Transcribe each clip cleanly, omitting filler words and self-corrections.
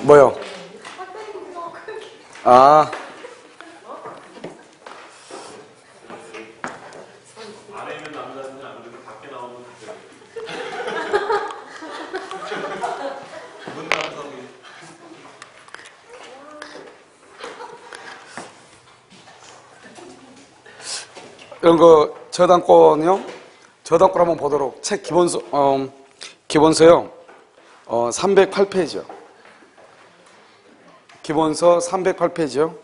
뭐요? 아. 안에 있는 남자는 아무래도 밖에 나오는 문 남성이. 이런 거 저당권이요? 저당권 한번 보도록. 책 기본서요. 308페이지요. 기본서 308페이지요.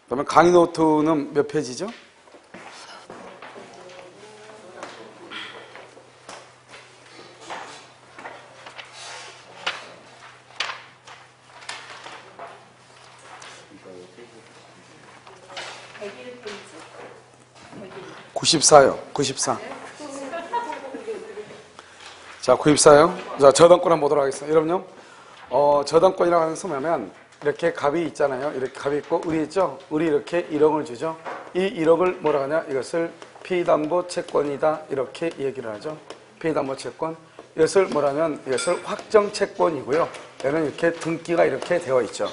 그러면 강의 노트는 몇 페이지죠? (94요) 94. 자, 94요. 자, 저당권 한번 보도록 하겠습니다. 여러분요, 저당권이라고 하는 것은 뭐냐면, 이렇게 갑이 있잖아요. 이렇게 갑이 있고, 을이 있죠? 을이 이렇게 1억을 주죠. 이 1억을 뭐라 하냐? 이것을 피담보 채권이다. 이렇게 얘기를 하죠. 피담보 채권. 이것을 뭐라 하면, 이것을 확정 채권이고요. 얘는 이렇게 등기가 이렇게 되어 있죠.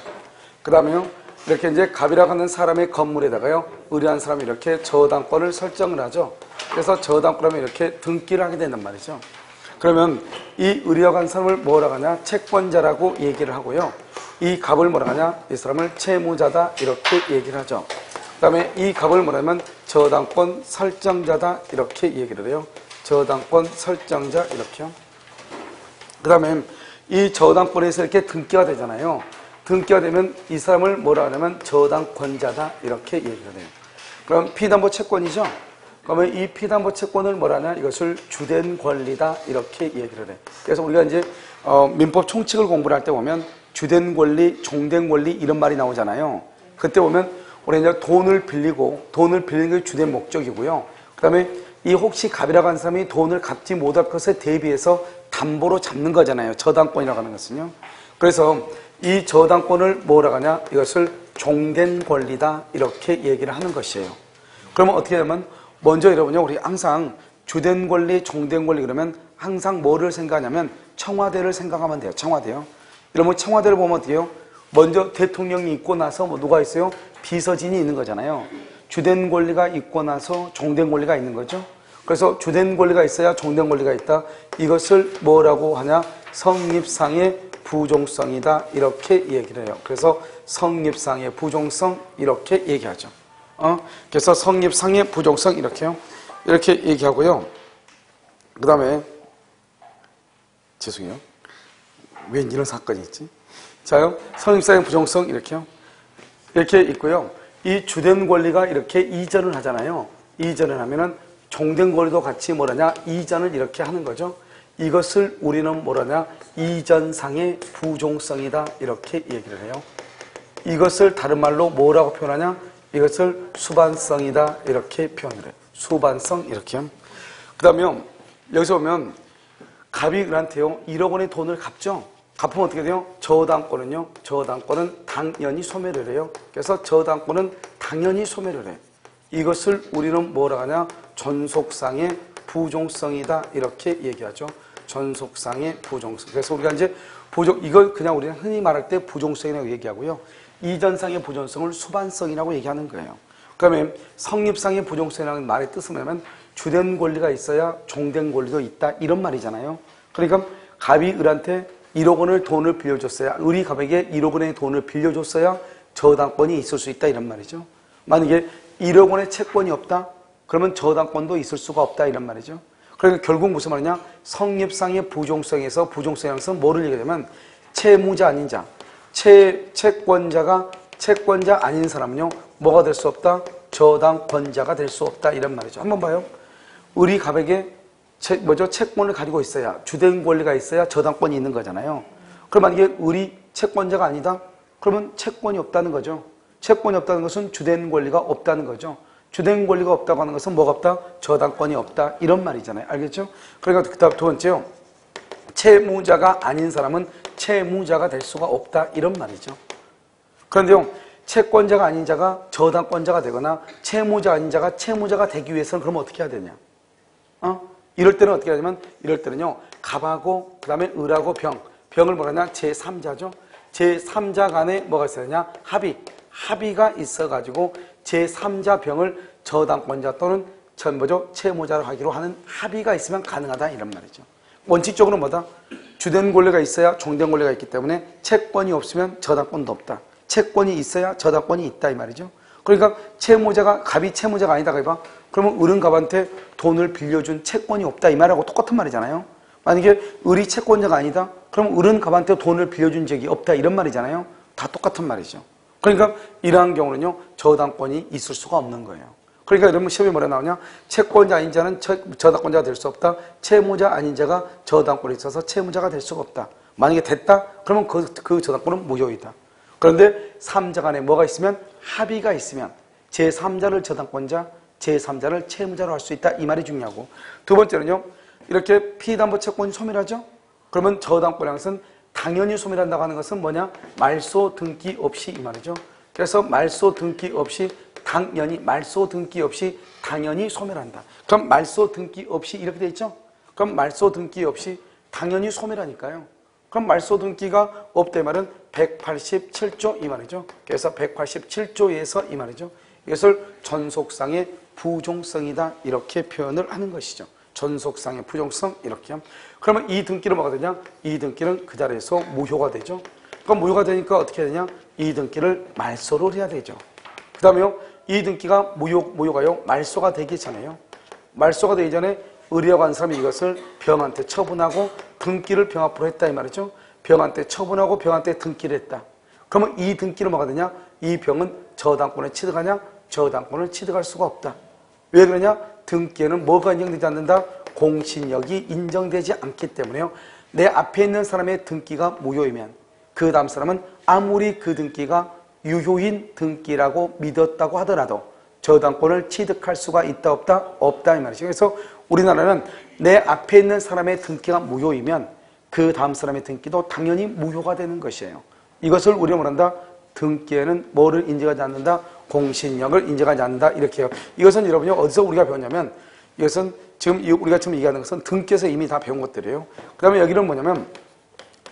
그 다음에요, 이렇게 이제 갑이라고 하는 사람의 건물에다가요, 을이라는 사람이 이렇게 저당권을 설정을 하죠. 그래서 저당권하면 이렇게 등기를 하게 된단 말이죠. 그러면 이 을이라고 하는 사람을 뭐라고 하냐? 채권자라고 얘기를 하고요. 이 갑을 뭐라고 하냐? 이 사람을 채무자다. 이렇게 얘기를 하죠. 그 다음에 이 갑을 뭐라면 저당권 설정자다. 이렇게 얘기를 해요. 저당권 설정자. 이렇게요. 그 다음에 이 저당권에서 이렇게 등기가 되잖아요. 등기가 되면 이 사람을 뭐라 하냐면 저당권자다. 이렇게 얘기를 해요. 그럼 피담보 채권이죠. 그러면 이 피담보 채권을 뭐라 하냐? 이것을 주된 권리다. 이렇게 얘기를 해. 그래서 우리가 이제 민법 총칙을 공부를 할 때 보면 주된 권리, 종된 권리 이런 말이 나오잖아요. 그때 보면 우리 이제 돈을 빌리는 게 주된 목적이고요. 그 다음에 이 혹시 갑이라고 하는 사람이 돈을 갚지 못할 것에 대비해서 담보로 잡는 거잖아요. 저당권이라고 하는 것은요. 그래서 이 저당권을 뭐라고 하냐? 이것을 종된 권리다. 이렇게 얘기를 하는 것이에요. 그러면 어떻게 되면 먼저 여러분요, 우리 항상 주된 권리, 종된 권리 그러면 항상 뭐를 생각하냐면 청와대를 생각하면 돼요. 청와대요. 여러분 청와대를 보면 어떻게 해요? 먼저 대통령이 있고 나서 뭐 누가 있어요? 비서진이 있는 거잖아요. 주된 권리가 있고 나서 종된 권리가 있는 거죠. 그래서 주된 권리가 있어야 종된 권리가 있다. 이것을 뭐라고 하냐? 성립상의 부종성이다. 이렇게 얘기를 해요. 그래서 성립상의 부종성 이렇게 얘기하죠. 그래서 성립상의 부종성 이렇게요. 이렇게 얘기하고요. 그 다음에 죄송해요. 웬 이런 사건이 있지? 자요. 성립상의 부종성 이렇게요. 이렇게 있고요. 이 주된 권리가 이렇게 이전을 하잖아요. 이전을 하면은 종된 권리도 같이 뭐라냐? 이전을 이렇게 하는 거죠. 이것을 우리는 뭐라냐? 이전상의 부종성이다. 이렇게 얘기를 해요. 이것을 다른 말로 뭐라고 표현하냐? 이것을 수반성이다. 이렇게 표현을 해요. 수반성 이렇게요. 그 다음에 여기서 보면 갑이 을한테요 1억 원의 돈을 갚죠. 갚으면 어떻게 돼요? 저당권은요. 저당권은 당연히 소멸을 해요. 그래서 저당권은 당연히 소멸을 해요. 이것을 우리는 뭐라 하냐? 존속상의 부종성이다. 이렇게 얘기하죠. 존속상의 부종성. 그래서 우리가 이제 이걸 그냥 우리는 흔히 말할 때 부종성이라고 얘기하고요. 이전상의 부종성을 수반성이라고 얘기하는 거예요. 그러면 성립상의 부종성이라는 말의 뜻은 뭐냐면 주된 권리가 있어야 종된 권리도 있다. 이런 말이잖아요. 그러니까 갑이 을한테 1억 원을 돈을 빌려줬어야, 을이 갑에게 1억 원의 돈을 빌려줬어야 저당권이 있을 수 있다. 이런 말이죠. 만약에 1억 원의 채권이 없다? 그러면 저당권도 있을 수가 없다. 이런 말이죠. 그러니까 결국 무슨 말이냐? 성립상의 부종성에서 부종성이라는 것은 뭐를 얘기하냐면 채무자 아닌 자, 채권자가 채권자 아닌 사람은요, 뭐가 될 수 없다? 저당권자가 될 수 없다. 이런 말이죠. 한번 봐요. 을이 갑에게 채권을 가지고 있어야, 주된 권리가 있어야 저당권이 있는 거잖아요. 그럼 만약에 을이 채권자가 아니다? 그러면 채권이 없다는 거죠. 채권이 없다는 것은 주된 권리가 없다는 거죠. 주된 권리가 없다고 하는 것은 뭐가 없다? 저당권이 없다. 이런 말이잖아요. 알겠죠? 그러니까 그 다음 두 번째요. 채무자가 아닌 사람은 채무자가 될 수가 없다. 이런 말이죠. 그런데요, 채권자가 아닌 자가 저당권자가 되거나 채무자 아닌 자가 채무자가 되기 위해서는 그럼 어떻게 해야 되냐? 이럴 때는 어떻게 하냐면, 이럴 때는요, 갑하고, 그 다음에 을하고 병을 뭐라 하냐? 제3자죠? 제3자 간에 뭐가 있어야 되냐? 합의가 있어가지고 제3자 병을 저당권자 또는 뭐죠? 채무자로 하기로 하는 합의가 있으면 가능하다 이런 말이죠. 원칙적으로 뭐다? 주된 권리가 있어야 종된 권리가 있기 때문에 채권이 없으면 저당권도 없다. 채권이 있어야 저당권이 있다 이 말이죠. 그러니까 채무자가 갑이 채무자가 아니다 그봐. 그러면 을은 갑한테 돈을 빌려준 채권이 없다 이 말하고 똑같은 말이잖아요. 만약에 을이 채권자가 아니다. 그럼 을은 갑한테 돈을 빌려준 적이 없다 이런 말이잖아요. 다 똑같은 말이죠. 그러니까 이러한 경우는요 저당권이 있을 수가 없는 거예요. 그러니까 여러분 시험에 뭐라 나오냐? 채권자 아닌 자는 저당권자가 될 수 없다. 채무자 아닌 자가 저당권이 있어서 채무자가 될 수가 없다. 만약에 됐다? 그러면 그 저당권은 무효이다. 그런데 3자 간에 뭐가 있으면 합의가 있으면 제3자를 저당권자, 제3자를 채무자로 할 수 있다. 이 말이 중요하고 두 번째는요. 이렇게 피담보 채권이 소멸하죠? 그러면 저당권의 것은 당연히 소멸한다고 하는 것은 뭐냐? 말소 등기 없이 이 말이죠. 그래서 말소 등기 없이 당연히 소멸한다. 그럼 말소 등기 없이 이렇게 돼 있죠? 그럼 말소 등기 없이 당연히 소멸하니까요. 그럼 말소 등기가 없다 이 말은 187조 이 말이죠. 그래서 187조에서 이 말이죠. 이것을 전속상의 부종성이다 이렇게 표현을 하는 것이죠. 전속상의 부종성 이렇게. 그러면 이 등기는 뭐가 되냐? 이 등기는 그 자리에서 무효가 되죠. 그럼 무효가 되니까 어떻게 해야 되냐? 이 등기를 말소를 해야 되죠. 그 다음에요. 이 등기가 무효가요. 말소가 되기 전에요. 말소가 되기 전에 의뢰하고 한 사람이 이것을 병한테 처분하고 등기를 병 앞으로 했다 이 말이죠. 병한테 처분하고 병한테 등기를 했다. 그러면 이 등기는 뭐가 되냐? 이 병은 저당권을 취득하냐? 저당권을 취득할 수가 없다. 왜 그러냐? 등기에는 뭐가 인정되지 않는다? 공신력이 인정되지 않기 때문에요. 내 앞에 있는 사람의 등기가 무효이면 그 다음 사람은 아무리 그 등기가 유효인 등기라고 믿었다고 하더라도 저당권을 취득할 수가 있다 없다? 없다 이 말이죠. 그래서 우리나라는 내 앞에 있는 사람의 등기가 무효이면 그 다음 사람의 등기도 당연히 무효가 되는 것이에요. 이것을 우리가 뭐란다? 등기에는 뭐를 인정하지 않는다? 공신력을 인정하지 않는다 이렇게 해요. 이것은 여러분요 어디서 우리가 배웠냐면 이것은 지금 우리가 지금 얘기하는 것은 등기에서 이미 다 배운 것들이에요. 그 다음에 여기는 뭐냐면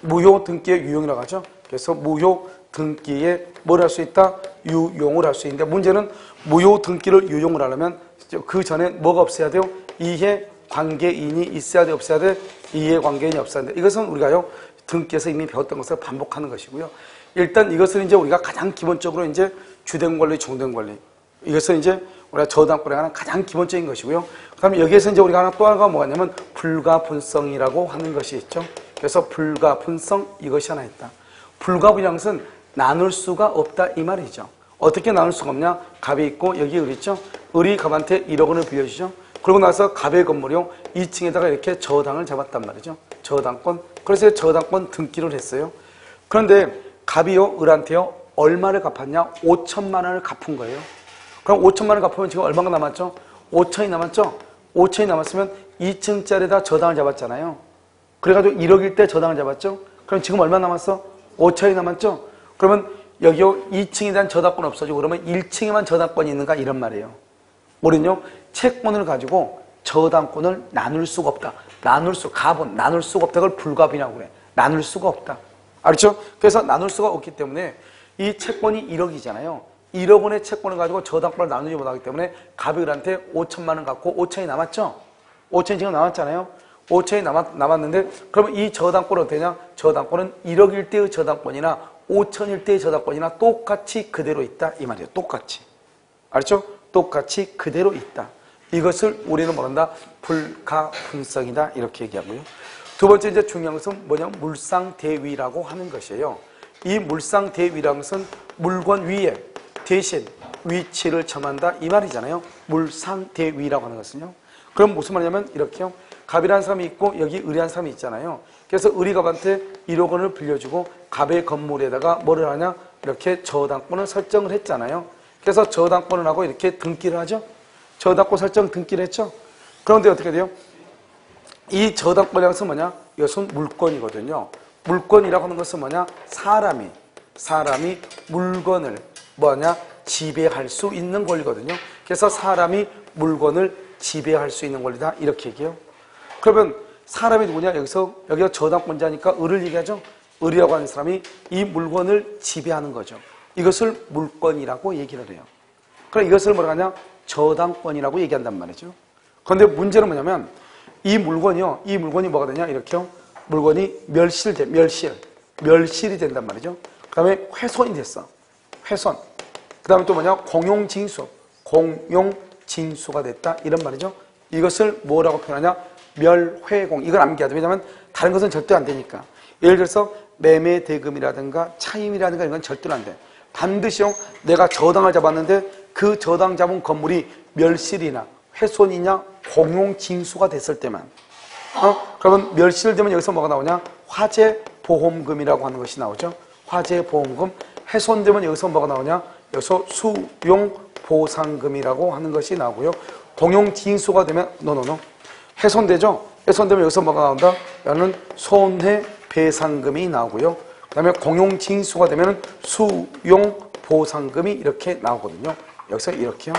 무효 등기의 유용이라고 하죠. 그래서 무효 등기에 뭘 할 수 있다? 유용을 할 수 있는데 문제는 무효 등기를 유용을 하려면 그 전에 뭐가 없어야 돼요? 이해관계인이 있어야 돼 없어야 돼? 이해관계인이 없어야 돼. 이것은 우리가요 등기에서 이미 배웠던 것을 반복하는 것이고요. 일단 이것을 이제 우리가 가장 기본적으로 이제 주된 권리, 종된 권리. 이것은 이제 우리가 저당권에 관한 가장 기본적인 것이고요. 그다음에 여기에서 이제 우리가 하나 또 하나가 뭐냐면 불가분성이라고 하는 것이 있죠. 그래서 불가분성 이것이 하나 있다. 불가분성은 것은 나눌 수가 없다 이 말이죠. 어떻게 나눌 수가 없냐? 갑이 있고 여기 을 있죠. 을이 갑한테 1억 원을 빌려주죠. 그러고 나서 갑의 건물이요 2층에다가 이렇게 저당을 잡았단 말이죠. 저당권. 그래서 저당권 등기를 했어요. 그런데 갑이요 을한테요 얼마를 갚았냐? 5천만 원을 갚은 거예요. 그럼 5천만 원 갚으면 지금 얼마가 남았죠? 5천이 남았죠? 5천이 남았으면 2층짜리에다 저당을 잡았잖아요. 그래가지고 1억일 때 저당을 잡았죠? 그럼 지금 얼마 남았어? 5천이 남았죠? 그러면 여기요 2층에 대한 저당권 없어지고 그러면 1층에만 저당권이 있는가 이런 말이에요. 우리는요 채권을 가지고 저당권을 나눌 수가 없다. 갑은 나눌 수가 없다. 그걸 불갑이라고 그래. 나눌 수가 없다. 알죠? 그래서 나눌 수가 없기 때문에 이 채권이 1억이잖아요. 1억 원의 채권을 가지고 저당권을 나누지 못하기 때문에 갑이 을한테 5천만 원 갖고 5천이 남았죠? 5천이 지금 남았잖아요. 5천이 남았는데 그러면 이 저당권은 어떻게 되냐? 저당권은 1억일 때의 저당권이나 5천일 때의 저당권이나 똑같이 그대로 있다 이 말이에요. 똑같이. 알죠? 똑같이 그대로 있다. 이것을 우리는 뭐란다? 불가분성이다 이렇게 얘기하고요. 두 번째 이제 중요한 것은 뭐냐면 물상대위라고 하는 것이에요. 이 물상대위라는 것은 물건 위에 대신 위치를 점한다 이 말이잖아요. 물상대위라고 하는 것은요. 그럼 무슨 말이냐면 이렇게요. 갑이라는 사람이 있고 여기 을이라는 사람이 있잖아요. 그래서 을이 갑한테 1억 원을 빌려주고 갑의 건물에다가 뭐를 하냐? 이렇게 저당권을 설정을 했잖아요. 그래서 저당권을 하고 이렇게 등기를 하죠. 저당권 설정 등기를 했죠. 그런데 어떻게 돼요? 이 저당권이라는 것은 뭐냐? 이것은 물건이거든요. 물건이라고 하는 것은 뭐냐? 사람이 물건을 뭐냐? 지배할 수 있는 권리거든요. 그래서 사람이 물건을 지배할 수 있는 권리다 이렇게 얘기해요. 그러면 사람이 누구냐? 여기가 저당권자니까 을을 얘기하죠. 을이라고 하는 사람이 이 물건을 지배하는 거죠. 이것을 물권이라고 얘기를 해요. 그럼 이것을 뭐라 하냐? 저당권이라고 얘기한단 말이죠. 그런데 문제는 뭐냐면 이 물건이요. 이 물건이 뭐가 되냐? 이렇게요. 물건이 멸실이 된단 말이죠. 그 다음에 훼손이 됐어. 훼손. 그 다음에 또 뭐냐? 공용징수가 됐다. 이런 말이죠. 이것을 뭐라고 표현하냐? 멸회공. 이걸 암기해야 돼. 왜냐하면 다른 것은 절대 안 되니까. 예를 들어서 매매 대금이라든가 차임이라든가 이런 건 절대로 안 돼. 반드시 내가 저당을 잡았는데 그 저당 잡은 건물이 멸실이나 훼손이냐 공용징수가 됐을 때만 그러면 멸실되면 여기서 뭐가 나오냐? 화재보험금이라고 하는 것이 나오죠. 화재보험금. 훼손되면 여기서 뭐가 나오냐? 여기서 수용보상금이라고 하는 것이 나오고요. 공용징수가 되면 훼손되죠? 훼손되면 여기서 뭐가 나온다? 여기는 손해배상금이 나오고요. 그 다음에 공용징수가 되면 수용보상금이 이렇게 나오거든요. 여기서 이렇게요.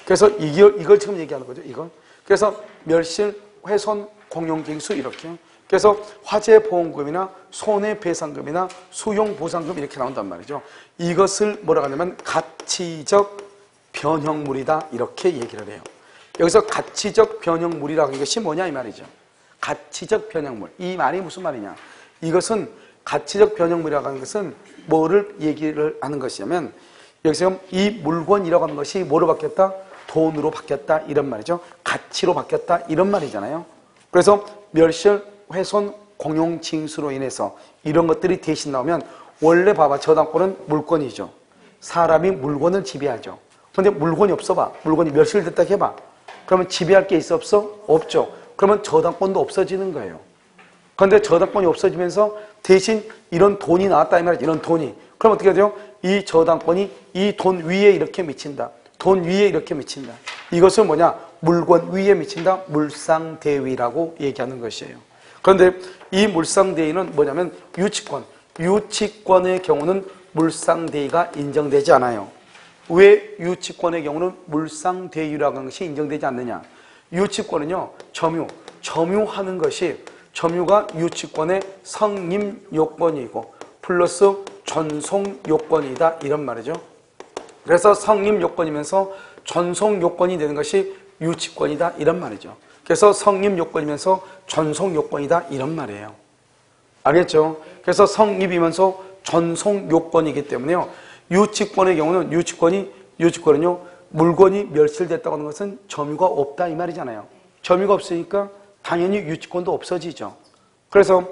그래서 이걸 지금 얘기하는 거죠. 이건. 그래서 멸실, 훼손, 공용징수 이렇게요. 그래서 화재보험금이나 손해배상금이나 수용보상금 이렇게 나온단 말이죠. 이것을 뭐라고 하냐면 가치적 변형물이다 이렇게 얘기를 해요. 여기서 가치적 변형물이라고 하는 것이 뭐냐 이 말이죠. 가치적 변형물. 이 말이 무슨 말이냐. 이것은 가치적 변형물이라고 하는 것은 뭐를 얘기를 하는 것이냐면 여기서 이 물건이라고 하는 것이 뭐로 바뀌었다? 돈으로 바뀌었다 이런 말이죠. 가치로 바뀌었다 이런 말이잖아요. 그래서 멸실, 훼손, 공용징수로 인해서 이런 것들이 대신 나오면 원래 봐봐. 저당권은 물건이죠. 사람이 물건을 지배하죠. 그런데 물건이 없어 봐. 물건이 멸실됐다 해봐. 그러면 지배할 게 있어 없어? 없죠. 그러면 저당권도 없어지는 거예요. 그런데 저당권이 없어지면서 대신 이런 돈이 나왔다 이 말이죠. 이런 돈이. 그럼 어떻게 돼요? 이 저당권이 이 돈 위에 이렇게 미친다. 돈 위에 이렇게 미친다. 이것을 뭐냐? 물건 위에 미친다. 물상대위라고 얘기하는 것이에요. 그런데 이 물상대위는 뭐냐면 유치권. 유치권의 경우는 물상대위가 인정되지 않아요. 왜 유치권의 경우는 물상대위라고 하는 것이 인정되지 않느냐? 유치권은요, 점유하는 것이 점유가 유치권의 성립 요건이고 플러스 전송 요건이다 이런 말이죠. 그래서 성립 요건이면서 전송 요건이 되는 것이 유치권이다 이런 말이죠. 그래서 성립 요건이면서 전송 요건이다 이런 말이에요. 알겠죠? 그래서 성립이면서 전송 요건이기 때문에요. 유치권의 경우는 유치권은요 물건이 멸실됐다고 하는 것은 점유가 없다 이 말이잖아요. 점유가 없으니까 당연히 유치권도 없어지죠. 그래서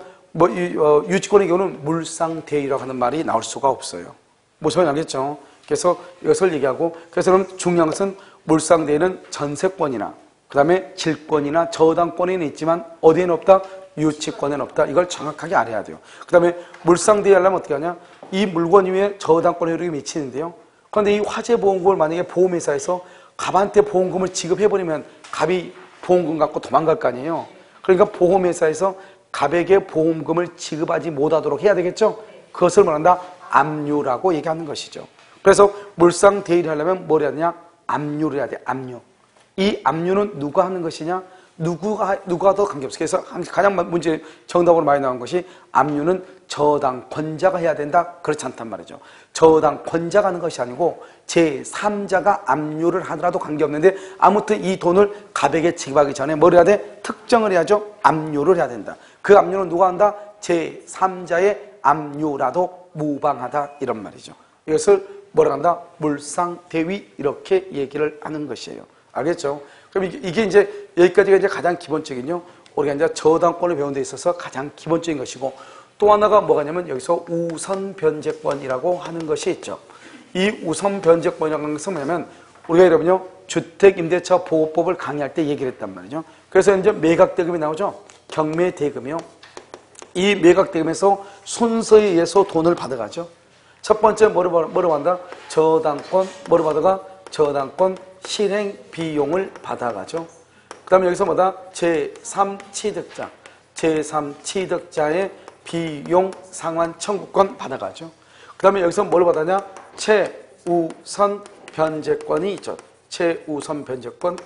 유치권의 경우는 물상대위라고 하는 말이 나올 수가 없어요. 무슨 말인지 알겠죠? 그래서 이것을 얘기하고 그래서 그럼 중요한 것은 물상대위는 전세권이나 그 다음에 질권이나 저당권에는 있지만 어디에는 없다? 유치권에는 없다. 이걸 정확하게 알아야 돼요. 그 다음에 물상대위 하려면 어떻게 하냐? 이 물건 위에 저당권 효력이 미치는데요. 그런데 이 화재보험금을 만약에 보험회사에서 갑한테 보험금을 지급해버리면 갑이 보험금 갖고 도망갈 거 아니에요. 그러니까 보험회사에서 갑에게 보험금을 지급하지 못하도록 해야 되겠죠. 그것을 말한다 압류라고 얘기하는 것이죠. 그래서 물상대위를 하려면 뭘 해야 되냐? 압류를 해야 돼. 압류. 이 압류는 누가 하는 것이냐? 누가 더 관계없어. 그래서 가장 문제 정답으로 많이 나온 것이 압류는 저당권자가 해야 된다. 그렇지 않단 말이죠. 저당권자가 하는 것이 아니고 제3자가 압류를 하더라도 관계없는데 아무튼 이 돈을 갑에게 지급하기 전에 뭘 해야 돼? 특정을 해야죠. 압류를 해야 된다. 그 압류는 누가 한다? 제3자의 압류라도 무방하다 이런 말이죠. 이것을 뭐라 한다? 물상대위 이렇게 얘기를 하는 것이에요. 알겠죠? 그럼 이게 이제 여기까지가 이제 가장 기본적인요. 우리가 이제 저당권을 배우는 데 있어서 가장 기본적인 것이고 또 하나가 뭐가냐면 여기서 우선 변제권이라고 하는 것이 있죠. 이 우선 변제권이라고 하는 것은 뭐냐면 우리가 여러분요 주택임대차 보호법을 강의할 때 얘기를 했단 말이죠. 그래서 이제 매각대금이 나오죠. 경매대금이요. 이 매각대금에서 순서에 의해서 돈을 받아가죠. 첫 번째 뭐로 받는다? 저당권 뭐로 받아가? 저당권 실행 비용을 받아가죠. 그 다음에 여기서 뭐다? 제3취득자. 제3취득자의 비용 상환 청구권 받아가죠. 그 다음에 여기서 뭘 받았냐? 최우선 변제권이 있죠. 최우선 변제권.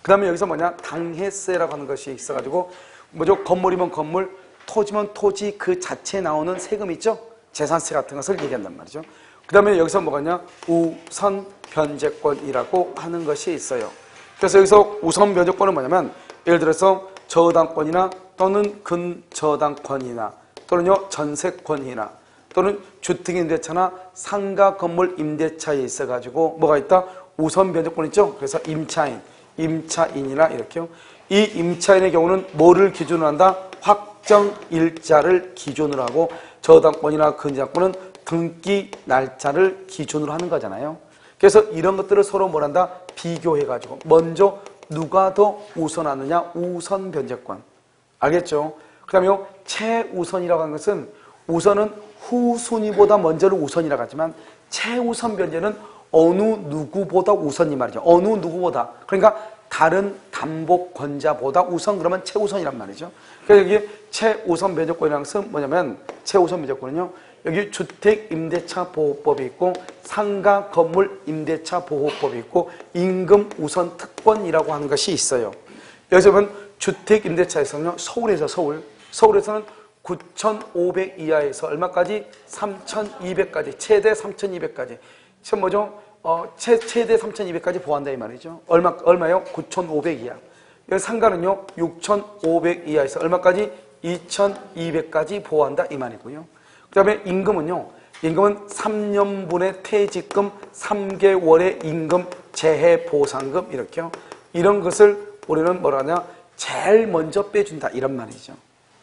그 다음에 여기서 뭐냐? 당해세라고 하는 것이 있어가지고, 뭐죠? 건물이면 건물, 토지면 토지 그 자체에 나오는 세금 있죠? 재산세 같은 것을 얘기한단 말이죠. 그 다음에 여기서 뭐가냐? 우선 변제권이라고 하는 것이 있어요. 그래서 여기서 우선 변제권은 뭐냐면 예를 들어서 저당권이나 또는 근저당권이나 또는요 전세권이나 또는 주택임대차나 상가 건물 임대차에 있어가지고 뭐가 있다? 우선 변제권 있죠? 그래서 임차인, 임차인이나 이렇게요. 이 임차인의 경우는 뭐를 기준으로 한다? 확정일자를 기준으로 하고 저당권이나 근저당권은 등기 날짜를 기준으로 하는 거잖아요. 그래서 이런 것들을 서로 뭘 한다? 비교해가지고 먼저 누가 더 우선하느냐? 우선 변제권. 알겠죠? 그 다음에 최우선이라고 하는 것은 우선은 후순위보다 먼저를 우선이라고 하지만 최우선 변제는 어느 누구보다 우선이 말이죠. 어느 누구보다. 그러니까 다른 담보권자보다 우선 그러면 최우선이란 말이죠. 그래서 여기 최우선 변제권이라는 것은 뭐냐면 최우선 변제권은요. 여기 주택임대차보호법이 있고 상가 건물 임대차 보호법이 있고 임금 우선 특권이라고 하는 것이 있어요. 여기서 보면 주택임대차에서는요. 서울에서는 9,500 이하에서 얼마까지? 3,200까지 최대 3,200까지 지금 뭐죠? 최대 3,200까지 보호한다 이 말이죠. 얼마요? 9,500 이하. 여기 상가는요 6,500 이하에서 얼마까지? 2,200까지 보호한다 이 말이고요. 그 다음에 임금은요. 임금은 3년분의 퇴직금, 3개월의 임금, 재해보상금 이렇게요. 이런 것을 우리는 뭐라 하냐? 제일 먼저 빼준다 이런 말이죠.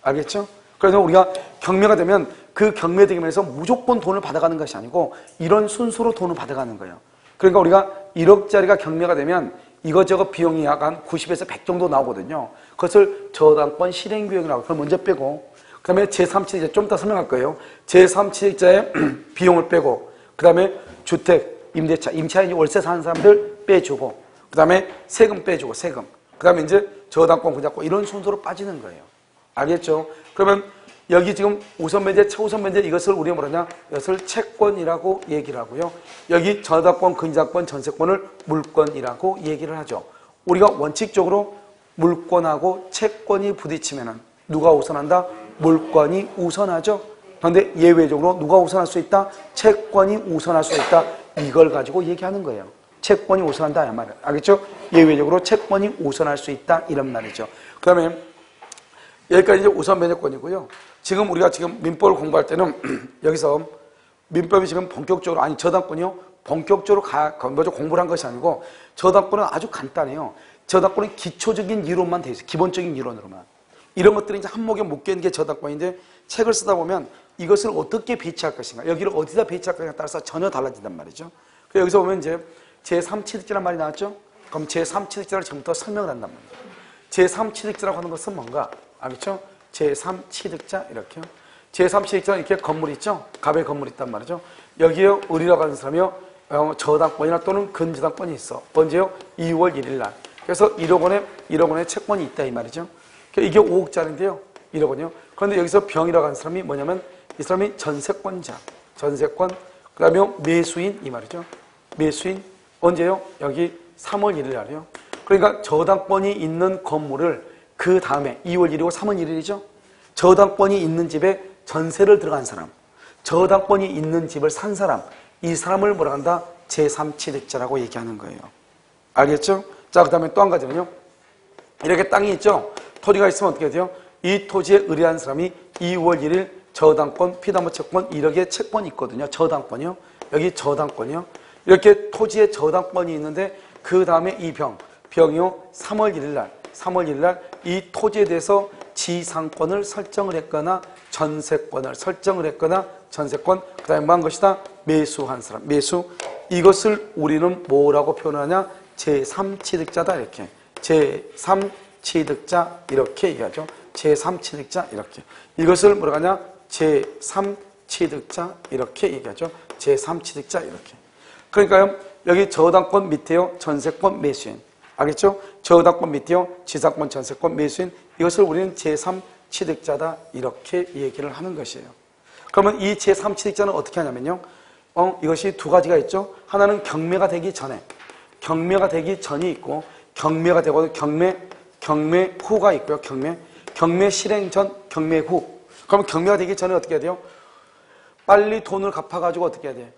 알겠죠? 그래서 우리가 경매가 되면 그 경매대금에서 무조건 돈을 받아가는 것이 아니고 이런 순서로 돈을 받아가는 거예요. 그러니까 우리가 1억짜리가 경매가 되면 이것저것 비용이 약 한 90에서 100 정도 나오거든요. 그것을 저당권 실행비용이라고 그걸 먼저 빼고 그 다음에 제3취득자 좀 이따 설명할 거예요. 제3취득자의 비용을 빼고 그 다음에 주택, 임대차, 임차인이 월세 사는 사람들 빼주고 그 다음에 세금 빼주고 세금 그 다음에 이제 저당권, 근저당권 이런 순서로 빠지는 거예요. 알겠죠? 그러면 여기 지금 우선 변제, 최우선 변제 이것을 우리가 뭐라냐? 이것을 채권이라고 얘기를 하고요. 여기 저당권, 근저당권, 전세권을 물권이라고 얘기를 하죠. 우리가 원칙적으로 물권하고 채권이 부딪히면은 누가 우선한다? 물권이 우선하죠. 그런데 예외적으로 누가 우선할 수 있다? 채권이 우선할 수 있다. 이걸 가지고 얘기하는 거예요. 채권이 우선한다 이 말이에요. 알겠죠? 예외적으로 채권이 우선할 수 있다 이런 말이죠. 그 다음에 여기까지 이제 우선 변제권이고요. 지금 우리가 지금 민법을 공부할 때는 여기서 민법이 지금 본격적으로 아니 저당권이요. 본격적으로 먼저 공부를 한 것이 아니고 저당권은 아주 간단해요. 저당권은 기초적인 이론만 돼 있어요. 기본적인 이론으로만. 이런 것들이 이제 한목에 묶여 있는 게 저당권인데 책을 쓰다 보면 이것을 어떻게 배치할 것인가, 여기를 어디다 배치할 것인가에 따라서 전혀 달라진단 말이죠. 그래서 여기서 보면 이제 제3취득자란 말이 나왔죠? 그럼 제3취득자를 지금부터 설명을 한단 말이에요. 제3취득자라고 하는 것은 뭔가? 알겠죠? 제3취득자 이렇게요. 제3취득자는 이렇게 건물 있죠? 갑의 건물 있단 말이죠. 여기에 을이라고 하는 사람이요. 저당권이나 또는 근저당권이 있어. 언제요? 2월 1일 날. 그래서 1억 원의 채권이 있다 이 말이죠. 이게 5억짜리인데요. 1억 원이요. 그런데 여기서 병이라고 하는 사람이 뭐냐면 이 사람이 전세권자, 전세권, 그 다음에 매수인 이 말이죠. 매수인 언제요? 여기 3월 1일 날이요. 그러니까 저당권이 있는 건물을 그 다음에 2월 1일이고 3월 1일이죠. 저당권이 있는 집에 전세를 들어간 사람, 저당권이 있는 집을 산 사람, 이 사람을 뭐라 한다? 제3취득자라고 얘기하는 거예요. 알겠죠? 자, 그 다음에 또 한 가지는요. 이렇게 땅이 있죠? 토지가 있으면 어떻게 돼요? 이 토지에 의뢰한 사람이 2월 1일 저당권, 피담보 채권 1억의 채권이 있거든요. 저당권이요. 여기 저당권이요. 이렇게 토지에 저당권이 있는데 그 다음에 이 병이요. 3월 1일 날 이 토지에 대해서 지상권을 설정을 했거나 전세권을 설정을 했거나 전세권, 그 다음에 뭐 한 것이다? 매수한 사람, 매수. 이것을 우리는 뭐라고 표현하냐? 제3취득자다 이렇게. 제3취득자 이렇게 얘기하죠. 제3취득자 이렇게. 이것을 뭐라고 하냐? 제3취득자 이렇게 얘기하죠. 제3취득자 이렇게. 그러니까요. 여기 저당권 밑에요. 전세권 매수인. 알겠죠? 저당권 밑에요. 지상권 전세권 매수인. 이것을 우리는 제3취득자다 이렇게 얘기를 하는 것이에요. 그러면 이 제3취득자는 어떻게 하냐면요. 이것이 두 가지가 있죠. 하나는 경매가 되기 전에, 경매가 되기 전이 있고 경매가 되고 경매 후가 있고요. 경매 실행 전, 경매 후. 그럼 경매가 되기 전에 어떻게 해야 돼요? 빨리 돈을 갚아가지고 어떻게 해야 돼?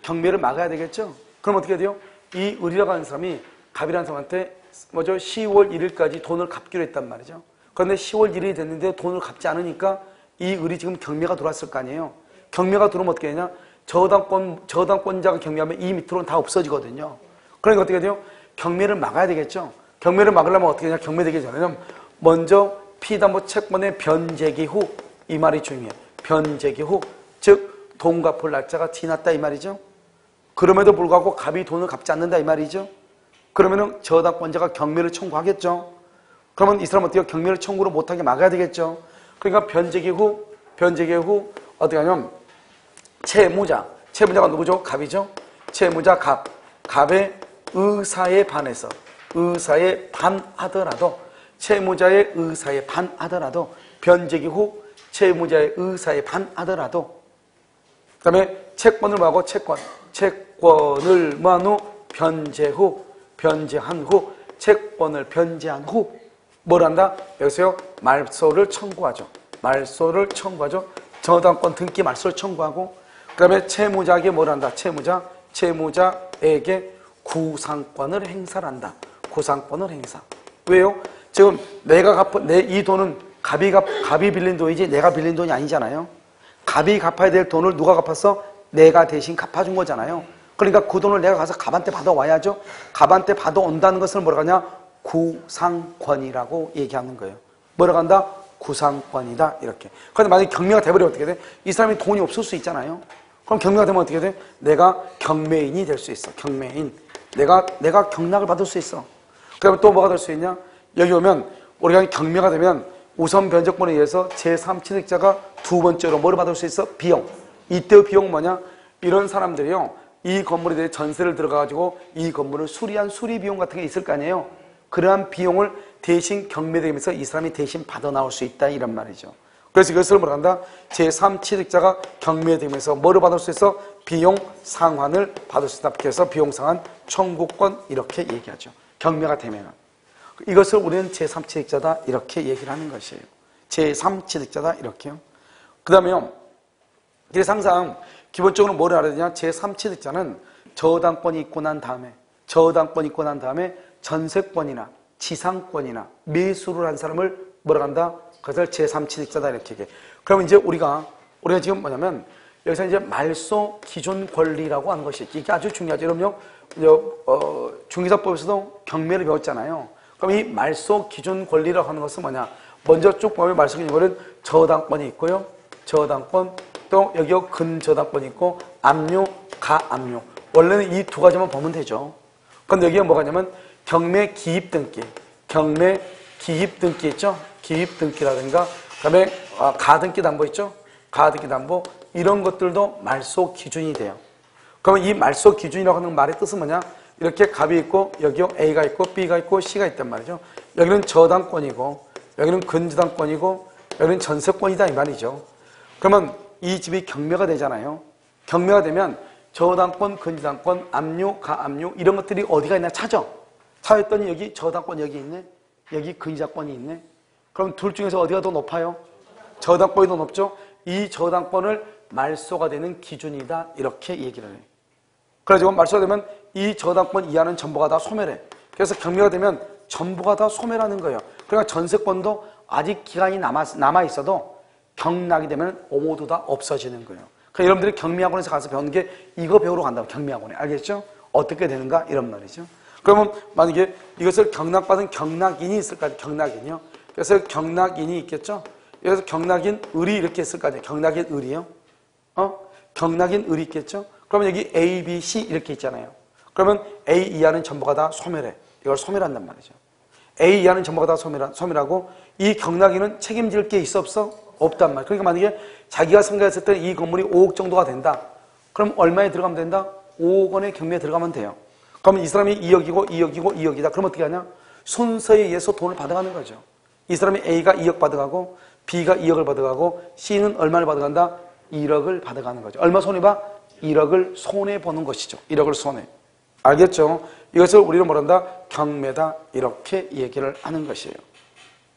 경매를 막아야 되겠죠? 그럼 어떻게 해야 돼요? 이 을이라고 하는 사람이 갑이라는 사람한테 뭐죠? 10월 1일까지 돈을 갚기로 했단 말이죠. 그런데 10월 1일이 됐는데 돈을 갚지 않으니까 이 을이 지금 경매가 들어왔을 거 아니에요. 경매가 들어오면 어떻게 되냐? 저당권자가 경매하면 이 밑으로는 다 없어지거든요. 그러니까 어떻게 돼요? 경매를 막아야 되겠죠? 경매를 막으려면 어떻게 되냐? 경매되기 전에는 먼저 피담보 채권의 변제기 후, 이 말이 중요해요. 변제기 후, 즉 돈 갚을 날짜가 지났다 이 말이죠. 그럼에도 불구하고 갑이 돈을 갚지 않는다 이 말이죠. 그러면은 저당권자가 경매를 청구하겠죠. 그러면 이 사람은 어떻게 해요? 경매를 청구를 못하게 막아야 되겠죠. 그러니까 변제기 후 어떻게 하냐면 채무자가 누구죠? 갑이죠. 채무자 갑의 의사에 반해서 의사에 반하더라도 채무자의 의사에 반하더라도 변제기 후 채무자의 의사에 반하더라도 그 다음에 채권을 뭐하고 채권을 뭐한 후 변제한 후 채권을 변제한 후 뭘 한다? 여기서요 말소를 청구하죠. 저당권 등기 말소를 청구하고 그 다음에 채무자에게 뭘 한다? 채무자에게 구상권을 행사를 한다. 구상권을 행사. 왜요? 지금 이 돈은 갑이 빌린 돈이지 내가 빌린 돈이 아니잖아요. 갑이 갚아야 될 돈을 누가 갚았어? 내가 대신 갚아준 거잖아요. 그러니까 그 돈을 내가 가서 갑한테 받아와야죠. 갑한테 받아온다는 것을 뭐라고 하냐? 구상권이라고 얘기하는 거예요. 뭐라고 한다? 구상권이다 이렇게. 그런데 만약에 경매가 돼버리면 어떻게 돼? 이 사람이 돈이 없을 수 있잖아요. 그럼 경매가 되면 어떻게 돼? 내가 경매인이 될 수 있어. 경매인. 내가 경락을 받을 수 있어. 그 다음에 또 뭐가 될 수 있냐? 여기 오면 우리가 경매가 되면 우선 변적권에 의해서 제3취득자가 두 번째로 뭐를 받을 수 있어? 비용. 이때의 비용은 뭐냐? 이런 사람들이요. 이 건물에 대해 전세를 들어가가지고 이 건물을 수리한 수리 비용 같은 게 있을 거 아니에요? 그러한 비용을 대신 경매되면서 이 사람이 대신 받아 나올 수 있다 이런 말이죠. 그래서 이것을 뭐라 한다? 제3취득자가 경매되면서 뭐를 받을 수 있어? 비용 상환을 받을 수 있다. 그래서 비용 상환 청구권 이렇게 얘기하죠. 경매가 되면 이것을 우리는 제3취득자다 이렇게 얘기를 하는 것이에요. 제3취득자다 이렇게요. 그 다음에요. 그래서 항상 기본적으로 뭐를 알아야 되냐? 제3취득자는 저당권이 있고 난 다음에 전세권이나 지상권이나 매수를 한 사람을 뭐라 한다? 그것을 제3취득자다 이렇게 얘기해. 그러면 이제 우리가 지금 뭐냐면 여기서 이제 말소 기존 권리라고 하는 것이 이게 아주 중요하죠. 여러분요, 중개사법에서도 경매를 배웠잖아요. 그럼 이 말소 기존 권리라고 하는 것은 뭐냐? 먼저 쭉 보면 말소 기존 권리는 저당권이 있고요. 저당권 또 여기요 근저당권이 있고 압류, 가압류. 원래는 이 두 가지만 보면 되죠. 그런데 여기가 뭐가 있냐면 경매 기입등기 있죠? 기입등기라든가 그다음에 가등기 담보 있죠? 가등기 담보 이런 것들도 말소 기준이 돼요. 그러면 이 말소 기준이라고 하는 말의 뜻은 뭐냐? 이렇게 갑이 있고 여기요 A가 있고 B가 있고 C가 있단 말이죠. 여기는 저당권이고 여기는 근저당권이고 여기는 전세권이다 이 말이죠. 그러면 이 집이 경매가 되잖아요. 경매가 되면 저당권, 근저당권, 압류, 가압류 이런 것들이 어디가 있나 찾았더니 여기 저당권 여기 있네. 여기 근저당권이 있네. 그럼 둘 중에서 어디가 더 높아요? 저당권이 더 높죠. 이 저당권을 말소가 되는 기준이다 이렇게 얘기를 해요. 그래가지고 말소가 되면 이 저당권 이하는 전부가 다 소멸해. 그래서 경매가 되면 전부가 다 소멸하는 거예요. 그러니까 전세권도 아직 기간이 남아있어도 경락이 되면 모두 다 없어지는 거예요. 그러니까 여러분들이 경매학원에서 가서 배우는 게 이거 배우러 간다고 경매학원에. 알겠죠? 어떻게 되는가 이런 말이죠. 그러면 만약에 이것을 경락받은 경락인이 있을 거 아니에요. 경락인이요. 그래서 경락인이 있겠죠. 그래서 경락인 을이 이렇게 있을 거 아니에요. 경락인 을이요. 경락인 을이 있겠죠. 그러면 여기 A, B, C 이렇게 있잖아요. 그러면 A 이하는 전부가 다 소멸해. 이걸 소멸한단 말이죠. A 이하는 전부가 다 소멸하고 이 경락인은 책임질 게 있어 없어? 없단 말이에요. 그러니까 만약에 자기가 생각했을 때 이 건물이 5억 정도가 된다. 그럼 얼마에 들어가면 된다? 5억 원의 경매에 들어가면 돼요. 그러면 이 사람이 2억이고 2억이고 2억이다. 그럼 어떻게 하냐? 순서에 의해서 돈을 받아가는 거죠. 이 사람이 A가 2억 받아가고 B가 2억을 받아가고 C는 얼마를 받아간다? 1억을 받아가는 거죠. 얼마 손해봐? 1억을 손해보는 것이죠. 1억을 손해. 알겠죠? 이것을 우리는 뭐란다? 경매다. 이렇게 얘기를 하는 것이에요.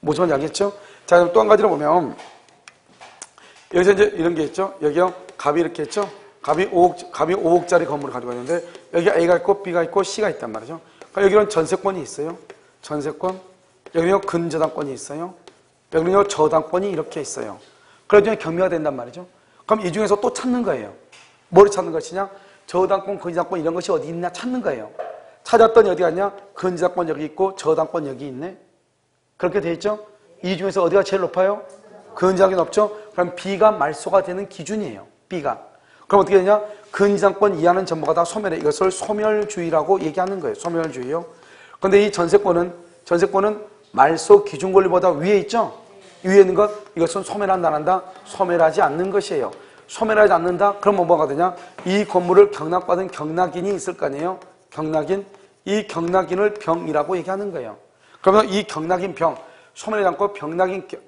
무슨 말인지 알겠죠? 자, 또 한 가지로 보면 여기서 이제 이런 게 있죠. 여기요. 갑이 이렇게 있죠. 갑이 5억짜리 건물을 가지고 있는데 여기 A가 있고 B가 있고 C가 있단 말이죠. 그러니까 여기는 전세권이 있어요. 전세권. 여기는 근저당권이 있어요. 여기는 저당권이 이렇게 있어요. 그래서 경매가 된단 말이죠. 그럼 이 중에서 또 찾는 거예요. 뭐를 찾는 것이냐? 저당권, 근저당권 이런 것이 어디 있나 찾는 거예요. 찾았더니 어디 갔냐? 근저당권 여기 있고 저당권 여기 있네. 그렇게 돼 있죠? 이 중에서 어디가 제일 높아요? 근저당이 높죠? 그럼 B가 말소가 되는 기준이에요. B가. 그럼 어떻게 되냐? 근저당권 이하는 전부가 다 소멸해. 이것을 소멸주의라고 얘기하는 거예요. 소멸주의요. 그런데 이 전세권은 말소 기준 권리보다 위에 있죠? 위에 있는 것, 이것은 소멸한다 안 한다? 소멸하지 않는 것이에요. 소멸하지 않는다? 그럼 뭐가 되냐? 이 건물을 경락받은 경락인이 있을 거 아니에요? 경락인. 이 경락인을 병이라고 얘기하는 거예요. 그러면 이 경락인 병, 소멸하지 않고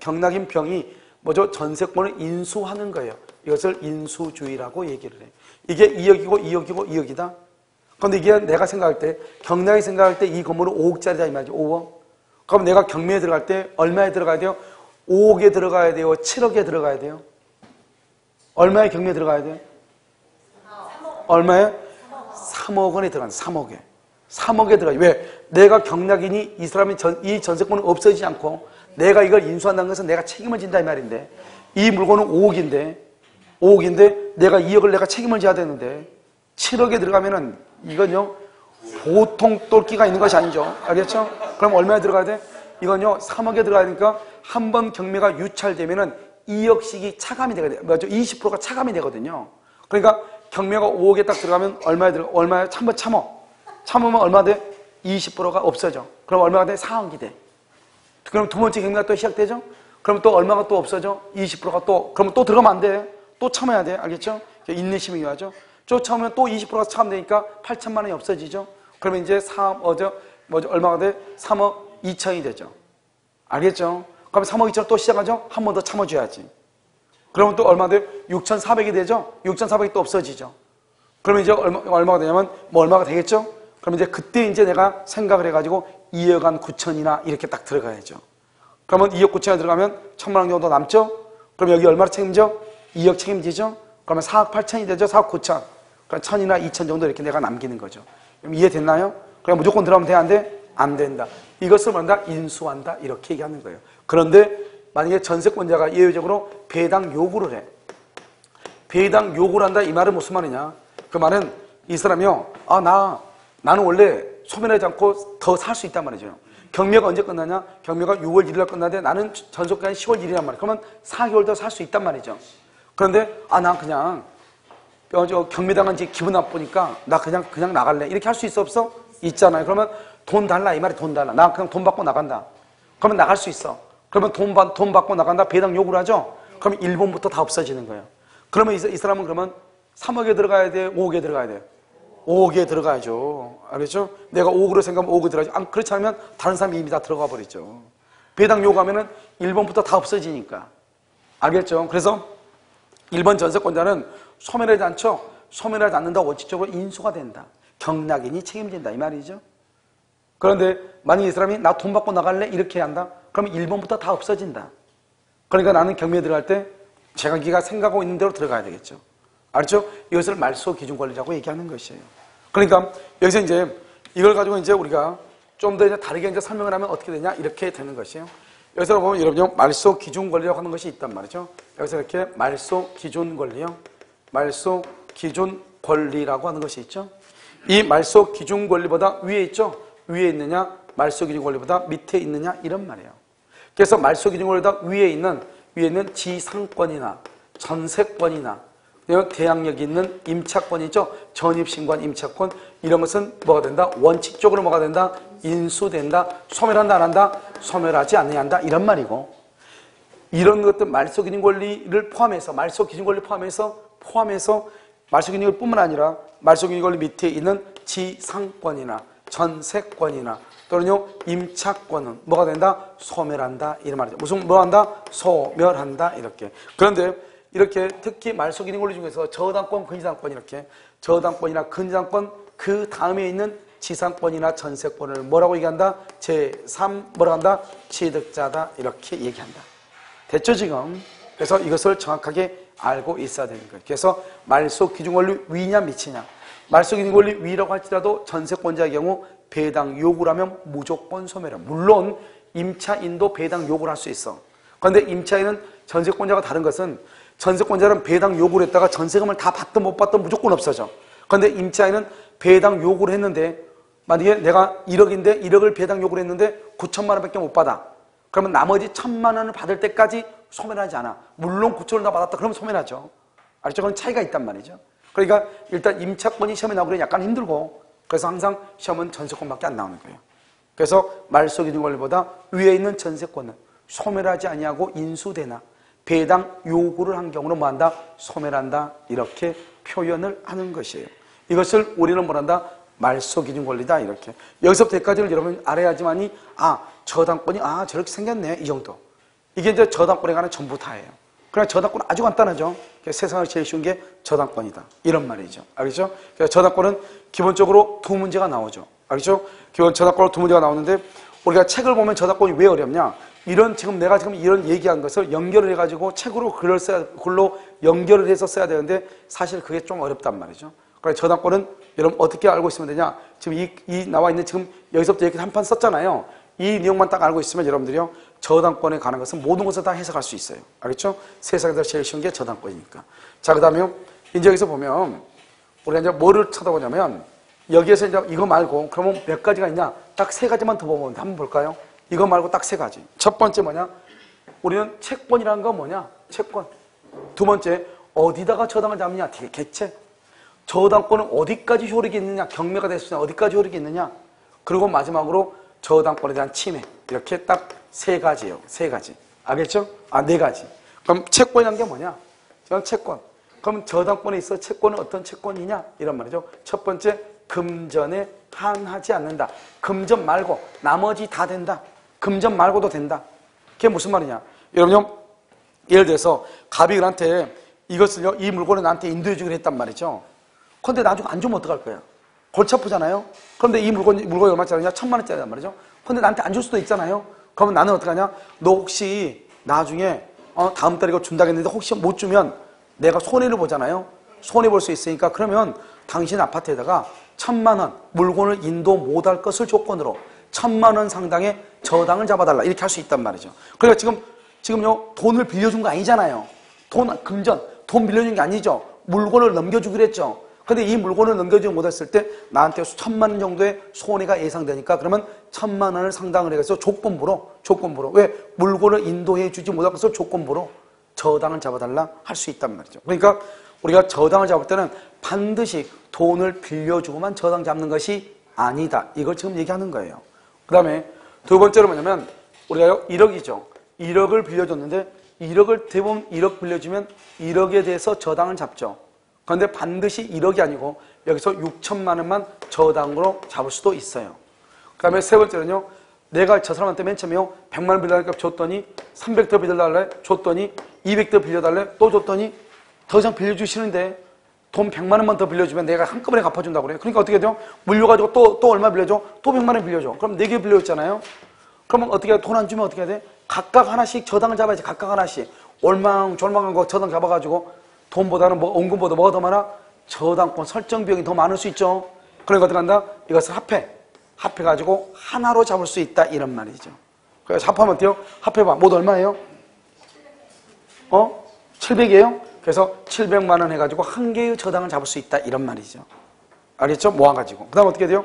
경락인 병이 뭐죠? 전세권을 인수하는 거예요. 이것을 인수주의라고 얘기를 해. 이게 2억이고 2억이고 2억이다. 그런데 이게 내가 생각할 때, 경락이 생각할 때 이 건물은 5억짜리다 이 말이지. 5억. 그럼 내가 경매에 들어갈 때 얼마에 들어가야 돼요? 5억에 들어가야 돼요? 7억에 들어가야 돼요? 얼마에 경매에 들어가야 돼요? 얼마에? 3억 원에 들어간다. 3억에. 3억에 들어가요. 왜? 내가 경락인이 이 사람이 이 전세권은 없어지지 않고 내가 이걸 인수한다는 것은 내가 책임을 진다 이 말인데 이 물건은 5억인데 내가 2억을 내가 책임을 져야 되는데 7억에 들어가면은 이건요 보통 똘끼가 있는 것이 아니죠. 알겠죠? 그럼 얼마에 들어가야 돼? 이건요 3억에 들어가야 되니까 한 번 경매가 유찰되면은 2억씩이 차감이 되거든요. 맞죠? 20%가 차감이 되거든요. 그러니까 경매가 5억에 딱 들어가면 얼마에 한번 참으면 얼마 돼? 20%가 없어져. 그럼 얼마가 돼? 4억이 돼. 그럼 두 번째 경매가 또 시작되죠? 그럼 또 얼마가 또 없어져? 20%가 또, 그러면 또 들어가면 안 돼. 또 참아야 돼. 알겠죠? 인내심이 필요하죠? 쫓아오면 또 20%가 참되니까 8천만 원이 없어지죠? 그러면 이제 얼마가 돼? 3억 2천이 되죠. 알겠죠? 그럼 3억 2천 또 시작하죠? 한 번 더 참아줘야지. 그러면 또 얼마 돼? 6,400이 되죠? 6,400이 또 없어지죠. 그러면 이제 얼마가 되냐면, 얼마가 되겠죠? 그럼 이제 그때 이제 내가 생각을 해가지고 2억 한 9천이나 이렇게 딱 들어가야죠. 그러면 2억 9천에 들어가면 1,000만 원 정도 남죠? 그럼 여기 얼마를 책임져? 2억 책임지죠? 그러면 4억 8천이 되죠? 4억 9천. 그럼 1,000이나 2천 정도 이렇게 내가 남기는 거죠. 그럼 이해됐나요? 그럼 무조건 들어가면 돼? 안 돼? 안 된다. 이것을 뭐한다? 인수한다. 이렇게 얘기하는 거예요. 그런데 만약에 전세권자가 예외적으로 배당 요구를 해. 배당 요구를 한다. 이 말은 무슨 말이냐? 그 말은 이 사람이요. 나는 원래 소멸하지 않고 더 살 수 있단 말이죠. 경매가 언제 끝나냐? 경매가 6월 1일 날 끝나는데 나는 전세권이 10월 1일이란 말이에요. 그러면 4개월 더 살 수 있단 말이죠. 그런데 난 그냥 경매당한 지 기분 나쁘니까 나 그냥 나갈래. 이렇게 할 수 있어 없어? 있잖아요. 그러면 돈 달라 이 말이 돈 달라. 나 그냥 돈 받고 나간다. 그러면 나갈 수 있어. 그러면 돈 받고 나간다. 배당 요구를 하죠. 그러면 1번부터 다 없어지는 거예요. 그러면 이 사람은 그러면 3억에 들어가야 돼? 5억에 들어가야 돼요? 5억에 들어가야죠. 알겠죠? 내가 5억으로 생각하면 5억에 들어가야죠. 그렇지 않으면 다른 사람이 이미 다 들어가 버리죠. 배당 요구하면은 1번부터 다 없어지니까. 알겠죠? 그래서 1번 전세권자는 소멸하지 않죠? 소멸하지 않는다. 원칙적으로 인수가 된다. 경락인이 책임진다. 이 말이죠. 그런데 만약에 이 사람이 나 돈 받고 나갈래? 이렇게 한다? 그러면 1번부터 다 없어진다. 그러니까 나는 경매에 들어갈 때 자기가 생각하고 있는 대로 들어가야 되겠죠. 알죠? 이것을 말소 기준 권리라고 얘기하는 것이에요. 그러니까 여기서 이제 이걸 가지고 이제 우리가 좀 더 다르게 이제 설명을 하면 어떻게 되냐? 이렇게 되는 것이에요. 여기서 보면 여러분 말소 기준 권리라고 하는 것이 있단 말이죠. 여기서 이렇게 말소 기준 권리요. 말소 기준 권리라고 하는 것이 있죠. 이 말소 기준 권리보다 위에 있죠? 위에 있느냐? 말소 기준 권리보다 밑에 있느냐? 이런 말이에요. 그래서 말소 기준 권리보다 위에 있는 지상권이나 전세권이나 대항력이 있는 임차권이 있죠? 전입신고한 임차권 이런 것은 뭐가 된다? 원칙적으로 뭐가 된다? 인수된다. 소멸한다 안 한다? 소멸하지 않아야 한다. 이런 말이고 이런 것들 말소 기준 권리를 포함해서 말소 기준 권리 포함해서 말소 기준 권리뿐만 아니라 말소 기준 권리 밑에 있는 지상권이나 전세권이나 또는요 임차권은 뭐가 된다? 소멸한다 이런 말이죠. 무슨 뭐 한다? 소멸한다 이렇게. 그런데 이렇게 특히 말소 기준 권리 중에서 저당권, 근저당권 이렇게 저당권이나 근저당권 그 다음에 있는 지상권이나 전세권을 뭐라고 얘기한다? 제3 뭐라고 한다? 취득자다 이렇게 얘기한다. 됐죠 지금? 그래서 이것을 정확하게 알고 있어야 되는 거예요. 그래서 말소 기준 권리 위냐 미치냐. 말소 기준 권리 위라고 할지라도 전세권자의 경우 배당 요구를 하면 무조건 소멸이야. 물론 임차인도 배당 요구를 할 수 있어. 그런데 임차인은 전세권자가 다른 것은 전세권자는 배당 요구를 했다가 전세금을 다 받든 못 받든 무조건 없어져. 그런데 임차인은 배당 요구를 했는데 만약에 내가 1억인데 1억을 배당 요구를 했는데 9천만 원밖에 못 받아. 그러면 나머지 1,000만 원을 받을 때까지 소멸하지 않아. 물론 9천을 다 받았다 그러면 소멸하죠. 알죠? 그건 차이가 있단 말이죠. 그러니까 일단 임차권이 시험에 나오기는 약간 힘들고 그래서 항상 시험은 전세권밖에 안 나오는 거예요. 그래서 말소 기준 권리보다 위에 있는 전세권은 소멸하지 아니하고 인수되나 배당 요구를 한 경우는 뭐한다? 소멸한다. 이렇게 표현을 하는 것이에요. 이것을 우리는 뭐란다? 말소 기준 권리다. 이렇게. 여기서부터 여기까지를 여러분 알아야지만이 저당권이 저렇게 생겼네. 이 정도. 이게 이제 저당권에 관한 전부 다예요. 그러나 저당권은 아주 간단하죠. 세상을 제일 쉬운 게 저당권이다. 이런 말이죠. 알겠죠? 그래서 저당권은 기본적으로 두 문제가 나오죠. 알겠죠? 기본 저당권으로 두 문제가 나오는데 우리가 책을 보면 저당권이 왜 어렵냐? 내가 지금 이런 얘기한 것을 연결을 해가지고 책으로 글로 연결을 해서 써야 되는데 사실 그게 좀 어렵단 말이죠. 그래서 저당권은 여러분 어떻게 알고 있으면 되냐? 지금 이 나와 있는 지금 여기서부터 이렇게 한 판 썼잖아요. 이 내용만 딱 알고 있으면 여러분들이요. 저당권에 관한 것은 모든 것을 다 해석할 수 있어요. 알겠죠? 세상에서 제일 쉬운 게 저당권이니까. 자, 그 다음에 이제 여기서 보면 우리가 이제 뭐를 쳐다보냐면 여기에서 이제 이거 말고 그러면 몇 가지가 있냐? 딱 세 가지만 더 보면 한번 볼까요? 이거 말고 딱 세 가지. 첫 번째 뭐냐? 우리는 채권이라는 건 뭐냐? 채권. 두 번째, 어디다가 저당을 잡느냐? 객체. 저당권은 어디까지 효력이 있느냐? 경매가 됐으냐? 어디까지 효력이 있느냐? 그리고 마지막으로 저당권에 대한 침해. 이렇게 딱 세 가지예요. 세 가지. 알겠죠? 네 가지. 그럼 채권이란 게 뭐냐? 저는 채권. 그럼 저당권에 있어 채권은 어떤 채권이냐? 이런 말이죠. 첫 번째, 금전에 한하지 않는다. 금전 말고 나머지 다 된다. 금전 말고도 된다. 그게 무슨 말이냐? 여러분요, 예를 들어서 갑이 그한테 이것을요, 이 물건을 나한테 인도해 주기로 했단 말이죠. 그런데 나중에 안 주면 어떡할 거야? 골치 아프잖아요? 그런데 이 물건이 얼마짜리냐? 1,000만 원짜리란 말이죠. 그런데 나한테 안 줄 수도 있잖아요? 그러면 나는 어떡하냐? 너 혹시 나중에 다음 달에 이거 준다겠는데 혹시 못 주면 내가 손해를 보잖아요? 손해볼 수 있으니까 그러면 당신 아파트에다가 1,000만 원 물건을 인도 못할 것을 조건으로 1,000만 원 상당의 저당을 잡아달라. 이렇게 할 수 있단 말이죠. 그러니까 지금요, 돈을 빌려준 거 아니잖아요. 금전, 돈 빌려준 게 아니죠. 물건을 넘겨주기로 했죠. 근데 이 물건을 넘겨주지 못했을 때 나한테 1,000만 원 정도의 손해가 예상되니까 그러면 1,000만 원을 상당을 해서 조건부로 왜 물건을 인도해 주지 못할 것을 조건부로 저당을 잡아달라 할 수 있단 말이죠. 그러니까 우리가 저당을 잡을 때는 반드시 돈을 빌려주고만 저당 잡는 것이 아니다. 이걸 지금 얘기하는 거예요. 그 다음에 두 번째로 뭐냐면 우리가 1억이죠. 1억을 빌려줬는데 1억을 대부분 1억 빌려주면 1억에 대해서 저당을 잡죠. 그런데 반드시 1억이 아니고 여기서 6천만 원만 저당으로 잡을 수도 있어요. 그 다음에 세 번째는요. 내가 저 사람한테 맨 처음에요. 100만 원 빌려달라니까 줬더니 300더 빌려달래 줬더니 200더 빌려달래 또 줬더니 더 이상 빌려주시는데 돈 100만 원만 더 빌려주면 내가 한꺼번에 갚아준다고 그래요. 그러니까 어떻게 돼요? 물려가지고 또 얼마 빌려줘? 또 100만 원 빌려줘. 그럼 4개 빌려줬잖아요. 그러면 어떻게 해? 돈 안 주면 어떻게 해야 돼? 각각 하나씩 저당을 잡아야지. 각각 하나씩. 올망졸망한 거 저당 잡아가지고 돈보다는 원금보다 뭐가 더 많아? 저당권 설정 비용이 더 많을 수 있죠. 그러니까 어떻게 한다? 이것을 합해가지고 하나로 잡을 수 있다. 이런 말이죠. 그래서 합하면 어때요? 합해봐. 모두 얼마예요? 700이에요? 그래서 700만 원 해가지고 한 개의 저당을 잡을 수 있다. 이런 말이죠. 알겠죠? 모아가지고. 그 다음 어떻게 돼요?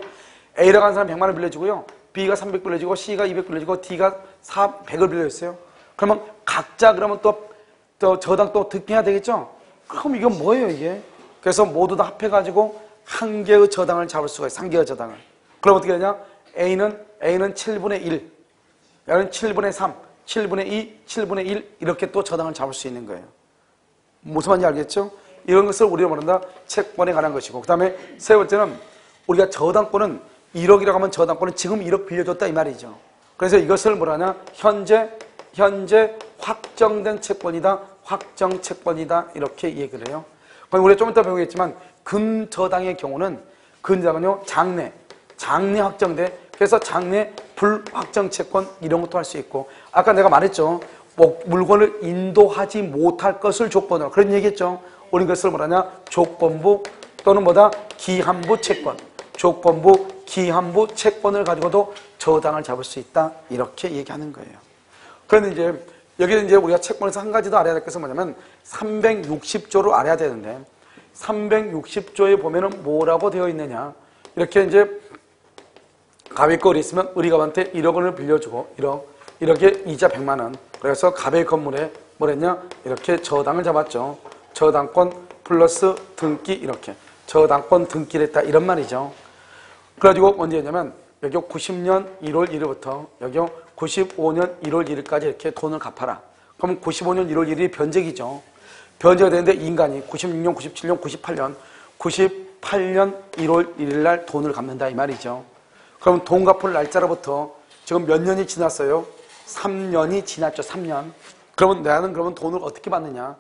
A라고 하는 사람 100만 원 빌려주고요. B가 300 빌려주고 C가 200 빌려주고 D가 100을 빌려줬어요. 그러면 각자 그러면 또 저당 또 득해야 되겠죠? 그럼 이건 뭐예요 이게? 그래서 모두 다 합해가지고 한 개의 저당을 잡을 수가 있어요. 한 개의 저당을. 그럼 어떻게 되냐? A는 7분의 1, B는 7분의 3, 7분의 2, 7분의 1 이렇게 또 저당을 잡을 수 있는 거예요. 무슨 말인지 알겠죠? 이런 것을 우리가 말한다 채권에 관한 것이고 그 다음에 세 번째는 우리가 저당권은 1억이라고 하면 저당권은 지금 1억 빌려줬다 이 말이죠. 그래서 이것을 뭐라냐? 현재 확정된 채권이다. 확정 채권이다. 이렇게 얘기를 해요. 그럼 우리가 좀 이따 배우겠지만 근저당의 경우는 근저당은요 장래 확정돼. 그래서 장래 불확정 채권 이런 것도 할 수 있고 아까 내가 말했죠. 물건을 인도하지 못할 것을 조건으로. 그런 얘기했죠. 우리 그것을 뭐라냐? 조건부 또는 뭐다? 기한부 채권. 조건부, 기한부 채권을 가지고도 저당을 잡을 수 있다. 이렇게 얘기하는 거예요. 그런데 이제 여기는 이제 우리가 채권에서 한 가지 더 알아야 될 것은 뭐냐면 360조를 알아야 되는데 360조에 보면은 뭐라고 되어 있느냐. 이렇게 이제 갑의 거리 있으면 의리갑한테 1억 원을 빌려주고 1억에 이자 100만 원. 그래서 갑의 건물에 뭐랬냐? 이렇게 저당을 잡았죠. 저당권 플러스 등기 이렇게. 저당권 등기를 했다 이런 말이죠. 그래가지고 언제 했냐면 여기 90년 1월 1일부터 여기 95년 1월 1일까지 이렇게 돈을 갚아라. 그러면 95년 1월 1일이 변제기죠. 변제가 되는데 인간이 96년, 97년, 98년 1월 1일 날 돈을 갚는다 이 말이죠. 그럼 돈 갚을 날짜로부터 지금 몇 년이 지났어요? 3년이 지났죠. 3년. 그러면 나는 그러면 돈을 어떻게 받느냐?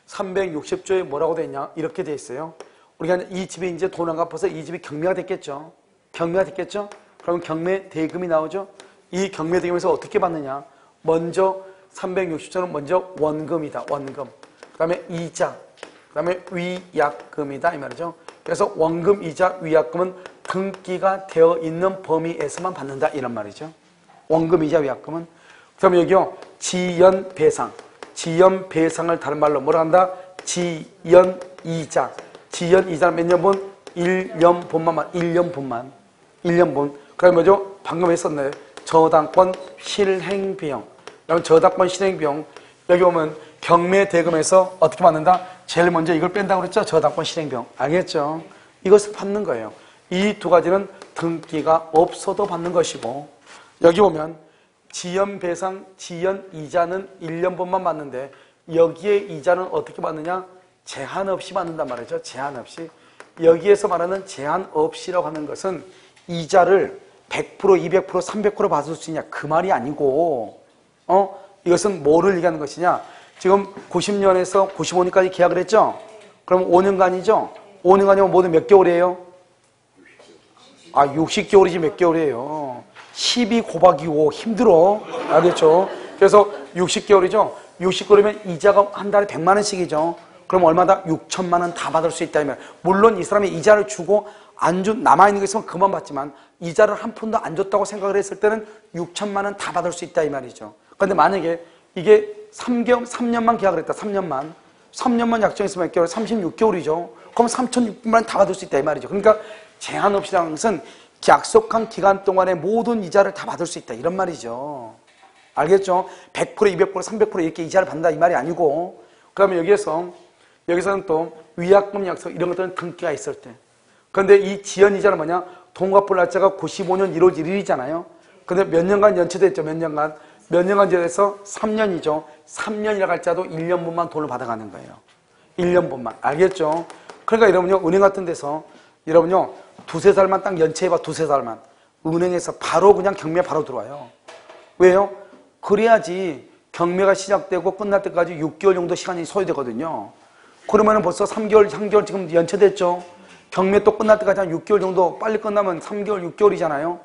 360조에 뭐라고 돼 있냐? 이렇게 돼 있어요. 우리가 이 집에 이제 돈 안 갚아서 이 집이 경매가 됐겠죠. 경매가 됐겠죠. 그러면 경매 대금이 나오죠. 이 경매 대금에서 어떻게 받느냐? 먼저 360조는 먼저 원금이다. 원금. 그 다음에 이자. 그 다음에 위약금이다 이 말이죠. 그래서 원금, 이자, 위약금은 등기가 되어 있는 범위에서만 받는다 이런 말이죠. 원금, 이자, 위약금은. 그 다음에 여기요. 지연배상. 지연배상을 다른 말로 뭐라 한다? 지연이자. 지연이자는 몇 년분? 1년분만. 1년분만. 1년분. 그 다음에 뭐죠? 방금 했었네. 저당권 실행비용. 그러면 저당권 실행비용. 여기 보면 경매 대금에서 어떻게 받는다? 제일 먼저 이걸 뺀다고 그랬죠? 저당권 실행비용. 알겠죠? 이것을 받는 거예요. 이 두 가지는 등기가 없어도 받는 것이고, 여기 보면 지연배상, 지연이자는 1년분만 받는데 여기에 이자는 어떻게 받느냐? 제한 없이 받는단 말이죠. 제한 없이. 여기에서 말하는 제한 없이라고 하는 것은 이자를 100%, 200%, 300% 받을 수 있냐? 그 말이 아니고, 이것은 뭐를 얘기하는 것이냐? 지금 90년에서 95년까지 계약을 했죠? 그럼 5년간이죠? 5년간이면 모두 몇 개월이에요? 60개월이지 몇 개월이에요? 12 곱하기 5 힘들어. 알겠죠? 그래서 60개월이죠? 60개월이면 이자가 한 달에 100만 원씩이죠? 그럼 얼마다? 6천만 원 다 받을 수 있다면, 물론 이 사람이 이자를 주고 남아있는 거 있으면 그만 받지만 이자를 한 푼도 안 줬다고 생각을 했을 때는 6천만 원 다 받을 수 있다 이 말이죠. 그런데 만약에 이게 3년만 계약을 했다. 3년만 약정했으면 몇 개월? 36개월이죠. 그럼 3,600만 원 다 받을 수 있다 이 말이죠. 그러니까 제한 없이라는 것은 약속한 기간 동안에 모든 이자를 다 받을 수 있다 이런 말이죠. 알겠죠? 100%, 200%, 300% 이렇게 이자를 받는다 이 말이 아니고, 그 다음에 여기서는 또 위약금 약속 이런 것들은 등기가 있을 때. 그런데 이 지연이자는 뭐냐? 돈 갚을 날짜가 95년 1월 1일이잖아요. 근데 몇 년간 연체됐죠? 몇 년간 연체돼서 3년이죠. 3년이라 할지라도 1년분만 돈을 받아가는 거예요. 1년분만. 알겠죠? 그러니까 여러분요, 은행 같은 데서 여러분요, 2-3살만 딱 연체해봐. 2-3살만. 은행에서 바로 그냥 경매 바로 들어와요. 왜요? 그래야지 경매가 시작되고 끝날 때까지 6개월 정도 시간이 소요되거든요. 그러면은 벌써 3개월 지금 연체됐죠? 경매 또 끝날 때까지 한 6개월 정도, 빨리 끝나면 3개월, 6개월이잖아요?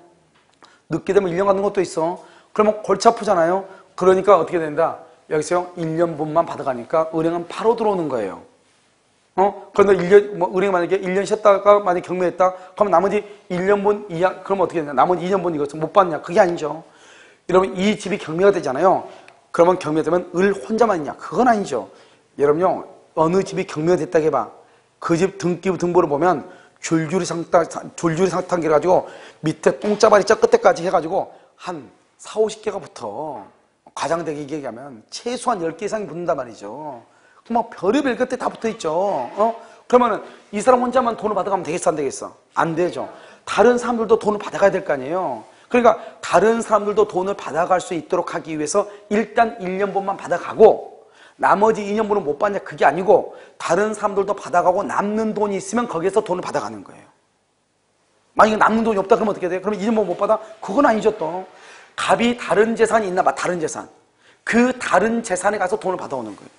늦게 되면 1년 가는 것도 있어. 그러면 골치 아프잖아요? 그러니까 어떻게 된다? 여기서 1년분만 받아가니까 은행은 바로 들어오는 거예요. 그런데 은행 만약에 1년 쉬었다가 만약에 경매했다? 그럼 나머지 1년분 이하, 그럼 어떻게 되냐? 나머지 2년분 이것을 못 받냐? 그게 아니죠. 여러분, 이 집이 경매가 되잖아요? 그러면 경매되면 을 혼자만 있냐? 그건 아니죠. 여러분요, 어느 집이 경매가 됐다고 해봐. 그 집 등보를 보면 줄줄이 상탕기 해가지고 밑에 똥짜발이 저 끝에까지 해가지고 한 40-50개가 붙어. 과장되게 얘기하면 최소한 10개 이상이 붙는단 말이죠. 뭐 별의별 끝에 다 붙어있죠. 그러면은 이 사람 혼자만 돈을 받아가면 되겠어, 안 되겠어? 안 되죠. 다른 사람들도 돈을 받아가야 될 거 아니에요. 그러니까 다른 사람들도 돈을 받아갈 수 있도록 하기 위해서 일단 1년분만 받아가고 나머지 2년분은 못 받냐? 그게 아니고 다른 사람들도 받아가고 남는 돈이 있으면 거기에서 돈을 받아가는 거예요. 만약에 남는 돈이 없다 그러면 어떻게 돼요? 그러면 2년분 못 받아? 그건 아니죠 또. 갑이 다른 재산이 있나 봐. 다른 재산. 그 다른 재산에 가서 돈을 받아오는 거예요.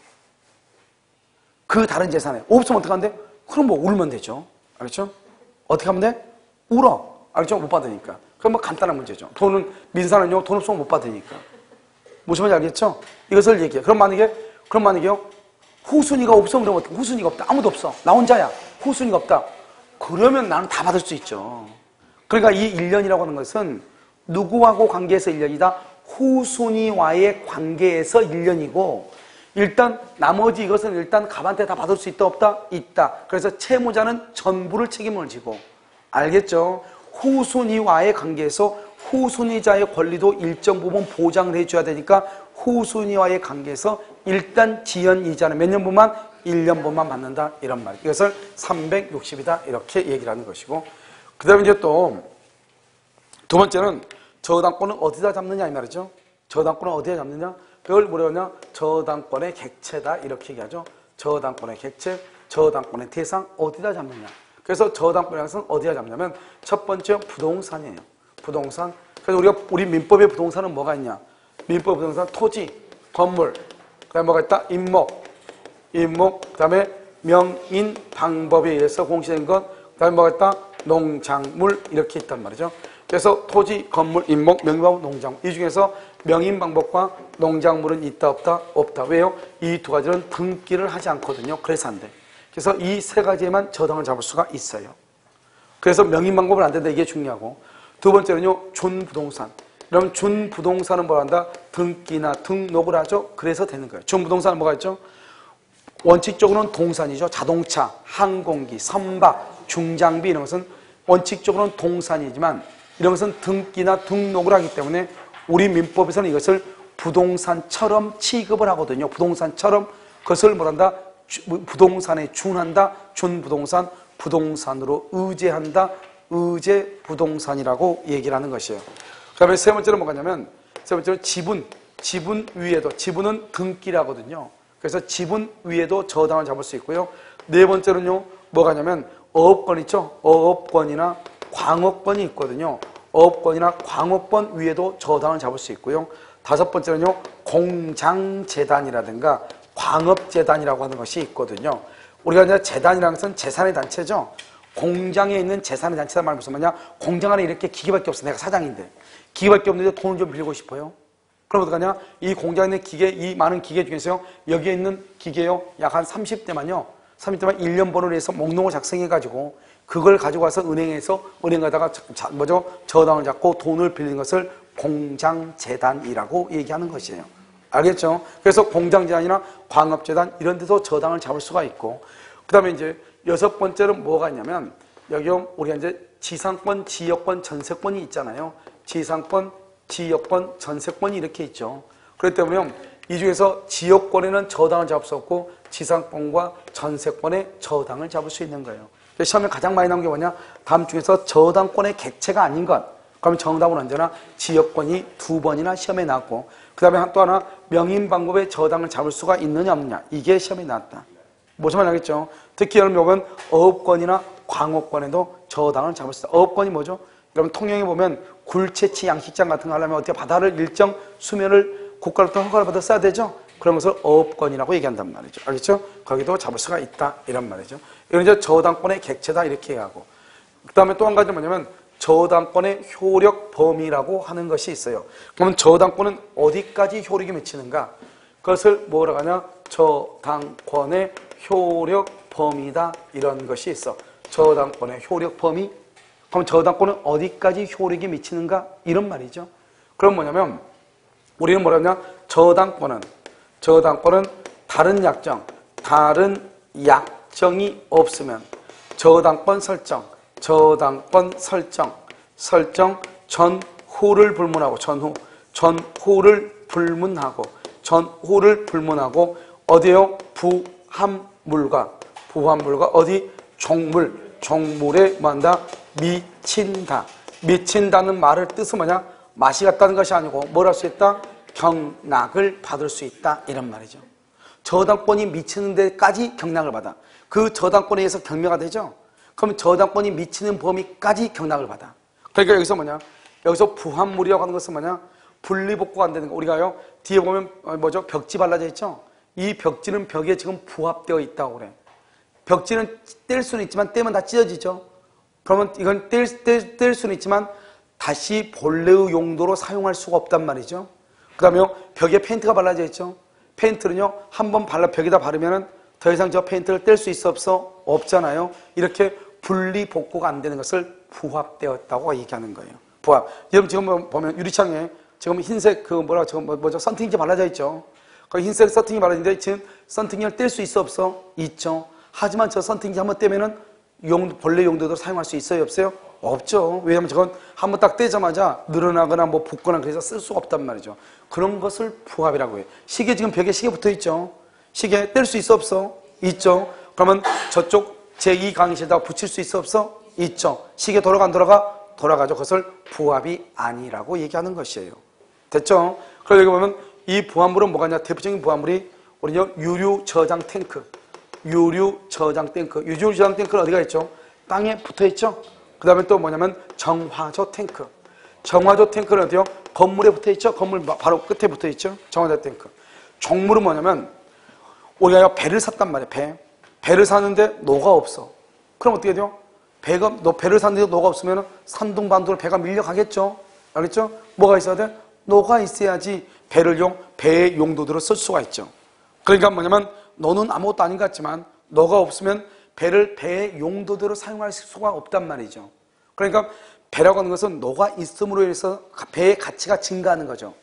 그 다른 재산에. 없으면 어떡한대? 그럼 뭐 울면 되죠. 알겠죠? 어떻게 하면 돼? 울어. 알겠죠? 못 받으니까. 그럼 뭐 간단한 문제죠. 민사는요, 돈 없으면 못 받으니까. 무슨 말인지 알겠죠? 이것을 얘기해. 그럼 만약에요, 후순위가 없어. 그러면 어떻게? 후순위가 없다. 아무도 없어. 나 혼자야. 후순위가 없다. 그러면 나는 다 받을 수 있죠. 그러니까 이 1년이라고 하는 것은 누구하고 관계에서 1년이다? 후순위와의 관계에서 1년이고, 일단 나머지 이것은 일단 갑한테 다 받을 수 있다 없다? 있다. 그래서 채무자는 전부를 책임을 지고, 알겠죠? 후순위와의 관계에서 후순위자의 권리도 일정 부분 보장을 해줘야 되니까 후순위와의 관계에서 일단 지연이자는 몇 년분만? 1년분만 받는다 이런 말. 이것을 360이다 이렇게 얘기를 하는 것이고, 그 다음에 이제 또 두 번째는 저당권은 어디다 잡느냐 이 말이죠. 저당권은 어디에 잡느냐? 그걸 뭐라냐? 저당권의 객체다 이렇게 얘기하죠. 저당권의 객체, 저당권의 대상 어디다 잡느냐? 그래서 저당권의 대상은 어디다 잡냐면 첫 번째 부동산이에요. 부동산. 그래서 우리 민법의 부동산은 뭐가 있냐? 민법 부동산 토지, 건물, 그다음에 뭐가 있다? 임목, 그다음에 명인 방법에 의해서 공시된 것, 그다음에 뭐가 있다? 농작물 이렇게 있단 말이죠. 그래서 토지, 건물, 임목, 명인 방법, 농작물 이 중에서 명인 방법과 농작물은 있다 없다? 없다. 왜요? 이 두 가지는 등기를 하지 않거든요. 그래서 안 돼. 그래서 이 세 가지에만 저당을 잡을 수가 있어요. 그래서 명인 방법은 안 된다. 이게 중요하고, 두 번째는요, 준부동산. 그럼 준부동산은 뭘 한다? 등기나 등록을 하죠. 그래서 되는 거예요. 준부동산은 뭐가 있죠? 원칙적으로는 동산이죠. 자동차, 항공기, 선박, 중장비 이런 것은 원칙적으로는 동산이지만 이런 것은 등기나 등록을 하기 때문에 우리 민법에서는 이것을 부동산처럼 취급을 하거든요. 부동산처럼 그것을 뭘 한다? 부동산에 준한다. 준부동산, 부동산으로 의제한다. 의제 부동산이라고 얘기를 하는 것이에요. 그 다음에 세 번째는 뭐냐면, 세 번째는 지분 위에도, 지분은 등기라거든요. 그래서 지분 위에도 저당을 잡을 수 있고요. 네 번째는요, 뭐가냐면, 어업권 있죠? 어업권이나 광업권이 있거든요. 어업권이나 광업권 위에도 저당을 잡을 수 있고요. 다섯 번째는요, 공장재단이라든가 광업재단이라고 하는 것이 있거든요. 우리가 이제 재단이라는 것은 재산의 단체죠. 공장에 있는 재산의 단체란 말이 무슨 말이냐? 공장 안에 이렇게 기계밖에 없어. 내가 사장인데. 기계밖에 없는데 돈을 좀 빌리고 싶어요. 그럼 어떡하냐? 이 공장에 있는 기계, 이 많은 기계 중에서요, 여기에 있는 기계요, 약 한 30대만요, 30대만 1년 번호를 해서 목록을 작성해가지고, 그걸 가지고 와서 은행에서, 은행 가다가 저당을 잡고 돈을 빌리는 것을 공장재단이라고 얘기하는 것이에요. 알겠죠? 그래서 공장재단이나 광업재단 이런 데서 저당을 잡을 수가 있고, 그 다음에 이제 여섯 번째는 뭐가 있냐면, 여기 우리가 이제 지상권, 지역권, 전세권이 있잖아요. 지상권, 지역권, 전세권이 이렇게 있죠. 그렇기 때문에 이 중에서 지역권에는 저당을 잡을 수 없고 지상권과 전세권에 저당을 잡을 수 있는 거예요. 시험에 가장 많이 나온 게 뭐냐? 다음 중에서 저당권의 객체가 아닌 것. 그러면 정답은 언제나 지역권이 2번이나 시험에 나왔고, 그 다음에 또 하나 명인 방법에 저당을 잡을 수가 있느냐 없느냐. 이게 시험에 나왔다. 무슨 말인지 알겠죠? 특히 여러분 보면 어업권이나 광업권에도 저당을 잡을 수 있다. 어업권이 뭐죠? 여러분 통영에 보면 굴채치 양식장 같은 거 하려면 어떻게 바다를 일정 수면을 국가로부터 허가를 받아 써야 되죠? 그런 것을 어업권이라고 얘기한단 말이죠. 알겠죠? 거기도 잡을 수가 있다 이런 말이죠. 이건 이제 저당권의 객체다 이렇게 얘기하고, 그 다음에 또 한 가지는 뭐냐면 저당권의 효력 범위라고 하는 것이 있어요. 그러면 저당권은 어디까지 효력이 미치는가? 그것을 뭐라고 하냐? 저당권의 효력 범위다 이런 것이 있어. 저당권의 효력 범위. 그럼 저당권은 어디까지 효력이 미치는가? 이런 말이죠. 그럼 뭐냐면 우리는 뭐라냐? 저당권은 다른 약정이 없으면 저당권 설정 전후를 불문하고 어디요? 부합물과 어디? 종물에 뭐한다? 미친다는 말을 뜻은 뭐냐? 맛이 같다는 것이 아니고 뭘 할 수 있다? 경락을 받을 수 있다 이런 말이죠. 저당권이 미치는 데까지 경락을 받아. 그 저당권에 의해서 경매가 되죠. 그럼 저당권이 미치는 범위까지 경락을 받아. 그러니까 여기서 뭐냐? 여기서 부합물이라고 하는 것은 뭐냐? 분리복구가 안 되는 거. 우리가요 뒤에 보면 뭐죠? 벽지 발라져 있죠. 이 벽지는 벽에 지금 부합되어 있다고 그래. 벽지는 뗄 수는 있지만 떼면 다 찢어지죠. 그러면 이건 뗄 수는 있지만 다시 본래의 용도로 사용할 수가 없단 말이죠. 그 다음에 벽에 페인트가 발라져 있죠. 페인트는요, 한번 벽에다 바르면은 더 이상 저 페인트를 뗄 수 있어 없어? 없잖아요. 이렇게 분리 복구가 안 되는 것을 부합되었다고 얘기하는 거예요. 부합. 여러분 지금 보면 유리창에 지금 흰색 선팅지 발라져 있죠. 그 흰색 선팅이 발라져 있는데 지금 선팅지를 뗄 수 있어 없어? 있죠. 하지만 저 선팅지 한번 떼면은 본래 용도로 사용할 수 있어요 없어요? 없죠. 왜냐하면 저건 한번 딱 떼자마자 늘어나거나 뭐 붓거나 그래서 쓸 수가 없단 말이죠. 그런 것을 부합이라고 해요. 시계 지금 벽에 시계 붙어 있죠. 시계 뗄 수 있어 없어? 있죠. 그러면 저쪽 제2 강의실에다 붙일 수 있어 없어? 있죠. 시계 돌아가 안 돌아가? 돌아가죠. 그것을 부합이 아니라고 얘기하는 것이에요. 됐죠? 그래서 여기 보면 이 부합물은 뭐가 있냐? 대표적인 부합물이 우리요 유류 저장 탱크. 유류 저장 탱크. 유류 저장 탱크는 어디가 있죠? 땅에 붙어 있죠? 그 다음에 또 뭐냐면 정화조 탱크. 정화조 탱크는 어디요? 건물에 붙어 있죠? 건물 바로 끝에 붙어 있죠? 정화조 탱크. 종물은 뭐냐면 우리가 배를 샀단 말이에요. 배를 사는데 노가 없어. 그럼 어떻게 돼요? 배를 샀는데 노가 없으면 산둥반둥으로 배가 밀려가겠죠? 알겠죠? 뭐가 있어야 돼? 노가 있어야지 배의 용도대로 쓸 수가 있죠. 그러니까 뭐냐면 노는 아무것도 아닌 것 같지만 노가 없으면 배의 용도대로 사용할 수가 없단 말이죠. 그러니까 배라고 하는 것은 노가 있음으로 해서 배의 가치가 증가하는 거죠.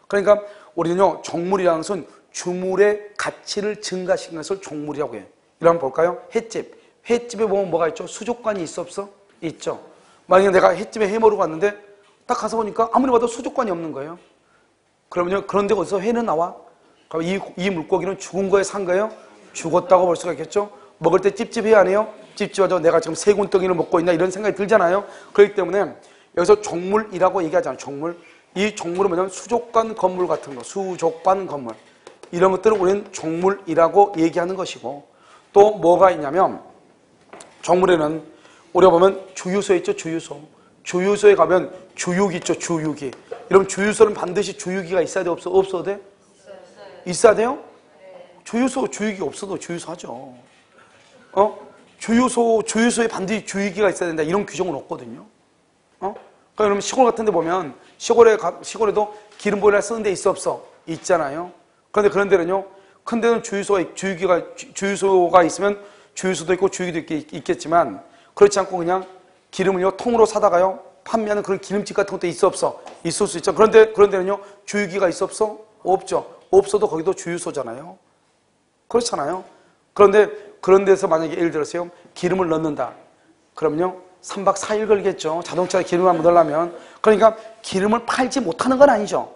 그러니까 우리는요, 종물이라는 것은 주물의 가치를 증가시키는 것을 종물이라고 해요. 이러면 볼까요? 횟집. 횟집에 보면 뭐가 있죠? 수족관이 있어 없어? 있죠. 만약에 내가 횟집에 회 먹으러 갔는데 딱 가서 보니까 아무리 봐도 수족관이 없는 거예요. 그러면요, 그런데 어디서 회는 나와? 그럼 이 물고기는 죽은 거에 산 거예요? 죽었다고 볼 수가 있겠죠? 먹을 때 찝찝해야 안 해요? 찝찝하죠. 내가 지금 세군덩이를 먹고 있나 이런 생각이 들잖아요. 그렇기 때문에 여기서 종물이라고 얘기하잖아요. 종물. 이 종물은 뭐냐면 수족관 건물 같은 거, 수족관 건물. 이런 것들을 우리는 종물이라고 얘기하는 것이고, 또 뭐가 있냐면 종물에는 우리가 보면 주유소 있죠. 주유소. 주유소에 가면 주유기 있죠. 주유기. 여러분 주유소는 반드시 주유기가 있어야 돼? 없어도 돼? 있어야 돼요? 주유기 없어도 주유소 하죠. 주유소에 반드시 주유기가 있어야 된다. 이런 규정은 없거든요. 그러니까 여러분 시골 같은 데 보면 시골에도 기름 보일러 쓰는 데 있어 없어? 있잖아요. 그런데 그런 데는요, 큰 데는 주유소가 있으면 주유소도 있고 주유기도 있겠지만 그렇지 않고 그냥 기름을요, 통으로 사다가요, 판매하는 그런 기름집 같은 것도 있어 없어? 있을 수 있죠. 그런데 그런 데는요, 주유기가 있어 없어? 없죠. 없어도 거기도 주유소잖아요. 그렇잖아요. 그런데 그런 데서 만약에 예를 들어서요, 기름을 넣는다. 그러면요, 3박 4일 걸리겠죠. 자동차에 기름을 한번 넣으려면. 그러니까 기름을 팔지 못하는 건 아니죠.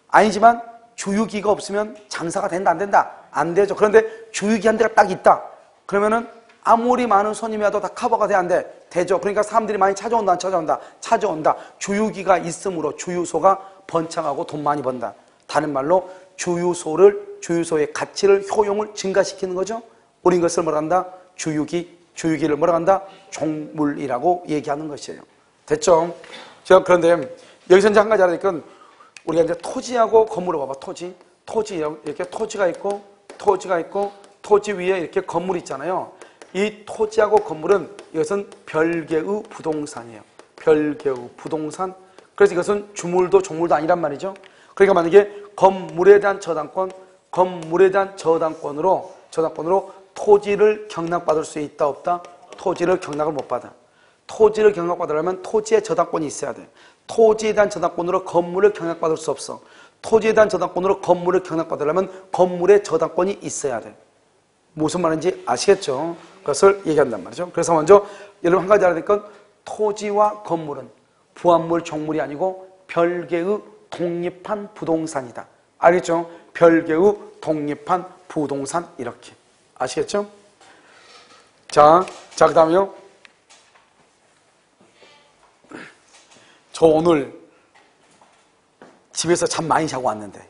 아니지만 주유기가 없으면 장사가 된다, 안 된다? 안 되죠. 그런데 주유기 한 대가 딱 있다. 그러면은 아무리 많은 손님이 와도 다 커버가 돼, 안 돼? 되죠. 그러니까 사람들이 많이 찾아온다, 안 찾아온다? 찾아온다. 주유기가 있으므로 주유소가 번창하고 돈 많이 번다. 다른 말로 주유소의 가치를, 효용을 증가시키는 거죠. 우린 것을 뭐라 한다? 주유기를 뭐라 한다? 종물이라고 얘기하는 것이에요. 됐죠? 자, 그런데 여기서 이제 한 가지 알아야 우리가 이제 토지하고 건물을 봐봐. 토지 이렇게 토지가 있고 토지 위에 이렇게 건물이 있잖아요. 이 토지하고 건물은 이것은 별개의 부동산이에요. 별개의 부동산. 그래서 이것은 주물도 종물도 아니란 말이죠. 그러니까 만약에 건물에 대한 저당권으로 토지를 경락받을 수 있다 없다? 토지를 경락을 못 받아. 토지를 경락받으려면 토지의 저당권이 있어야 돼. 토지에 대한 저당권으로 건물을 경락받을 수 없어. 토지에 대한 저당권으로 건물을 경락받으려면 건물의 저당권이 있어야 돼. 무슨 말인지 아시겠죠? 그것을 얘기한단 말이죠. 그래서 먼저 여러분 한 가지 알아야 될 건 토지와 건물은 부합물, 종물이 아니고 별개의 독립한 부동산이다. 알겠죠? 별개의 독립한 부동산 이렇게. 아시겠죠? 자, 그 다음에요. 저 오늘 집에서 잠 많이 자고 왔는데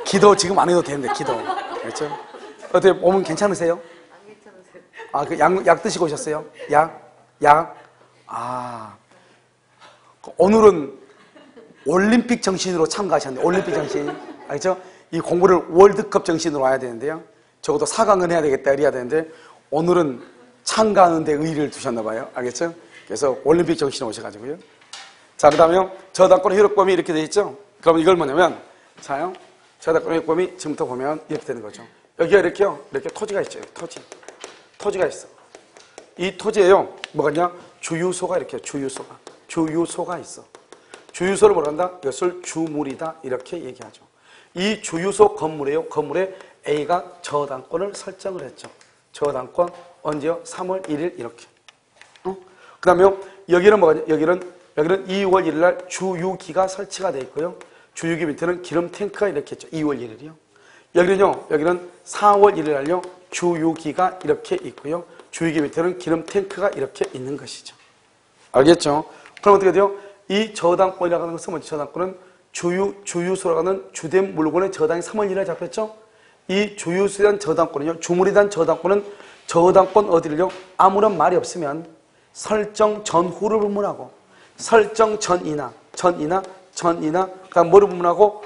기도 지금 안 해도 되는데 기도. 그렇죠? 어때? 몸은 괜찮으세요? 안 괜찮으세요. 약 드시고 오셨어요? 약? 오늘은 올림픽 정신으로 참가하셨는데, 올림픽 정신. 알겠죠? 이 공부를 월드컵 정신으로 와야 되는데요. 적어도 4강은 해야 되겠다, 이래야 되는데, 오늘은 참가하는 데 의의를 두셨나 봐요. 알겠죠? 그래서 올림픽 정신으로 오셔가지고요. 자, 그 다음에요. 저당권의 효력범위 이렇게 돼 있죠? 그럼 이걸 뭐냐면, 자요. 저당권의 효력범위 지금부터 보면 이렇게 되는 거죠. 여기가 이렇게요. 이렇게 토지가 있죠. 토지가 있어. 이 토지에요. 뭐가 있냐? 주유소가 이렇게 주유소가 있어. 주유소를 뭐라 한다? 이것을 주물이다. 이렇게 얘기하죠. 이 주유소 건물에요. 건물에 A가 저당권을 설정을 했죠. 저당권 언제요? 3월 1일 이렇게. 그 다음에 여기는 뭐가, 여기는 2월 1일 날 주유기가 설치가 되어 있고요. 주유기 밑에는 기름 탱크가 이렇게 있죠. 2월 1일이요. 여기는 4월 1일 날요. 주유기가 이렇게 있고요. 주유기 밑에는 기름 탱크가 이렇게 있는 것이죠. 알겠죠? 그럼 어떻게 돼요? 이 저당권이라고 하는 것은 뭐지? 저당권은 주유소라고 하는 주된 물건의 저당이 3월 1일에 잡혔죠? 이 주유소에 대한 저당권은요. 주물에 대한 저당권은 저당권 어디를요? 아무런 말이 없으면 설정 전후를 불문하고 설정 전이나 그다음 뭐를 불문하고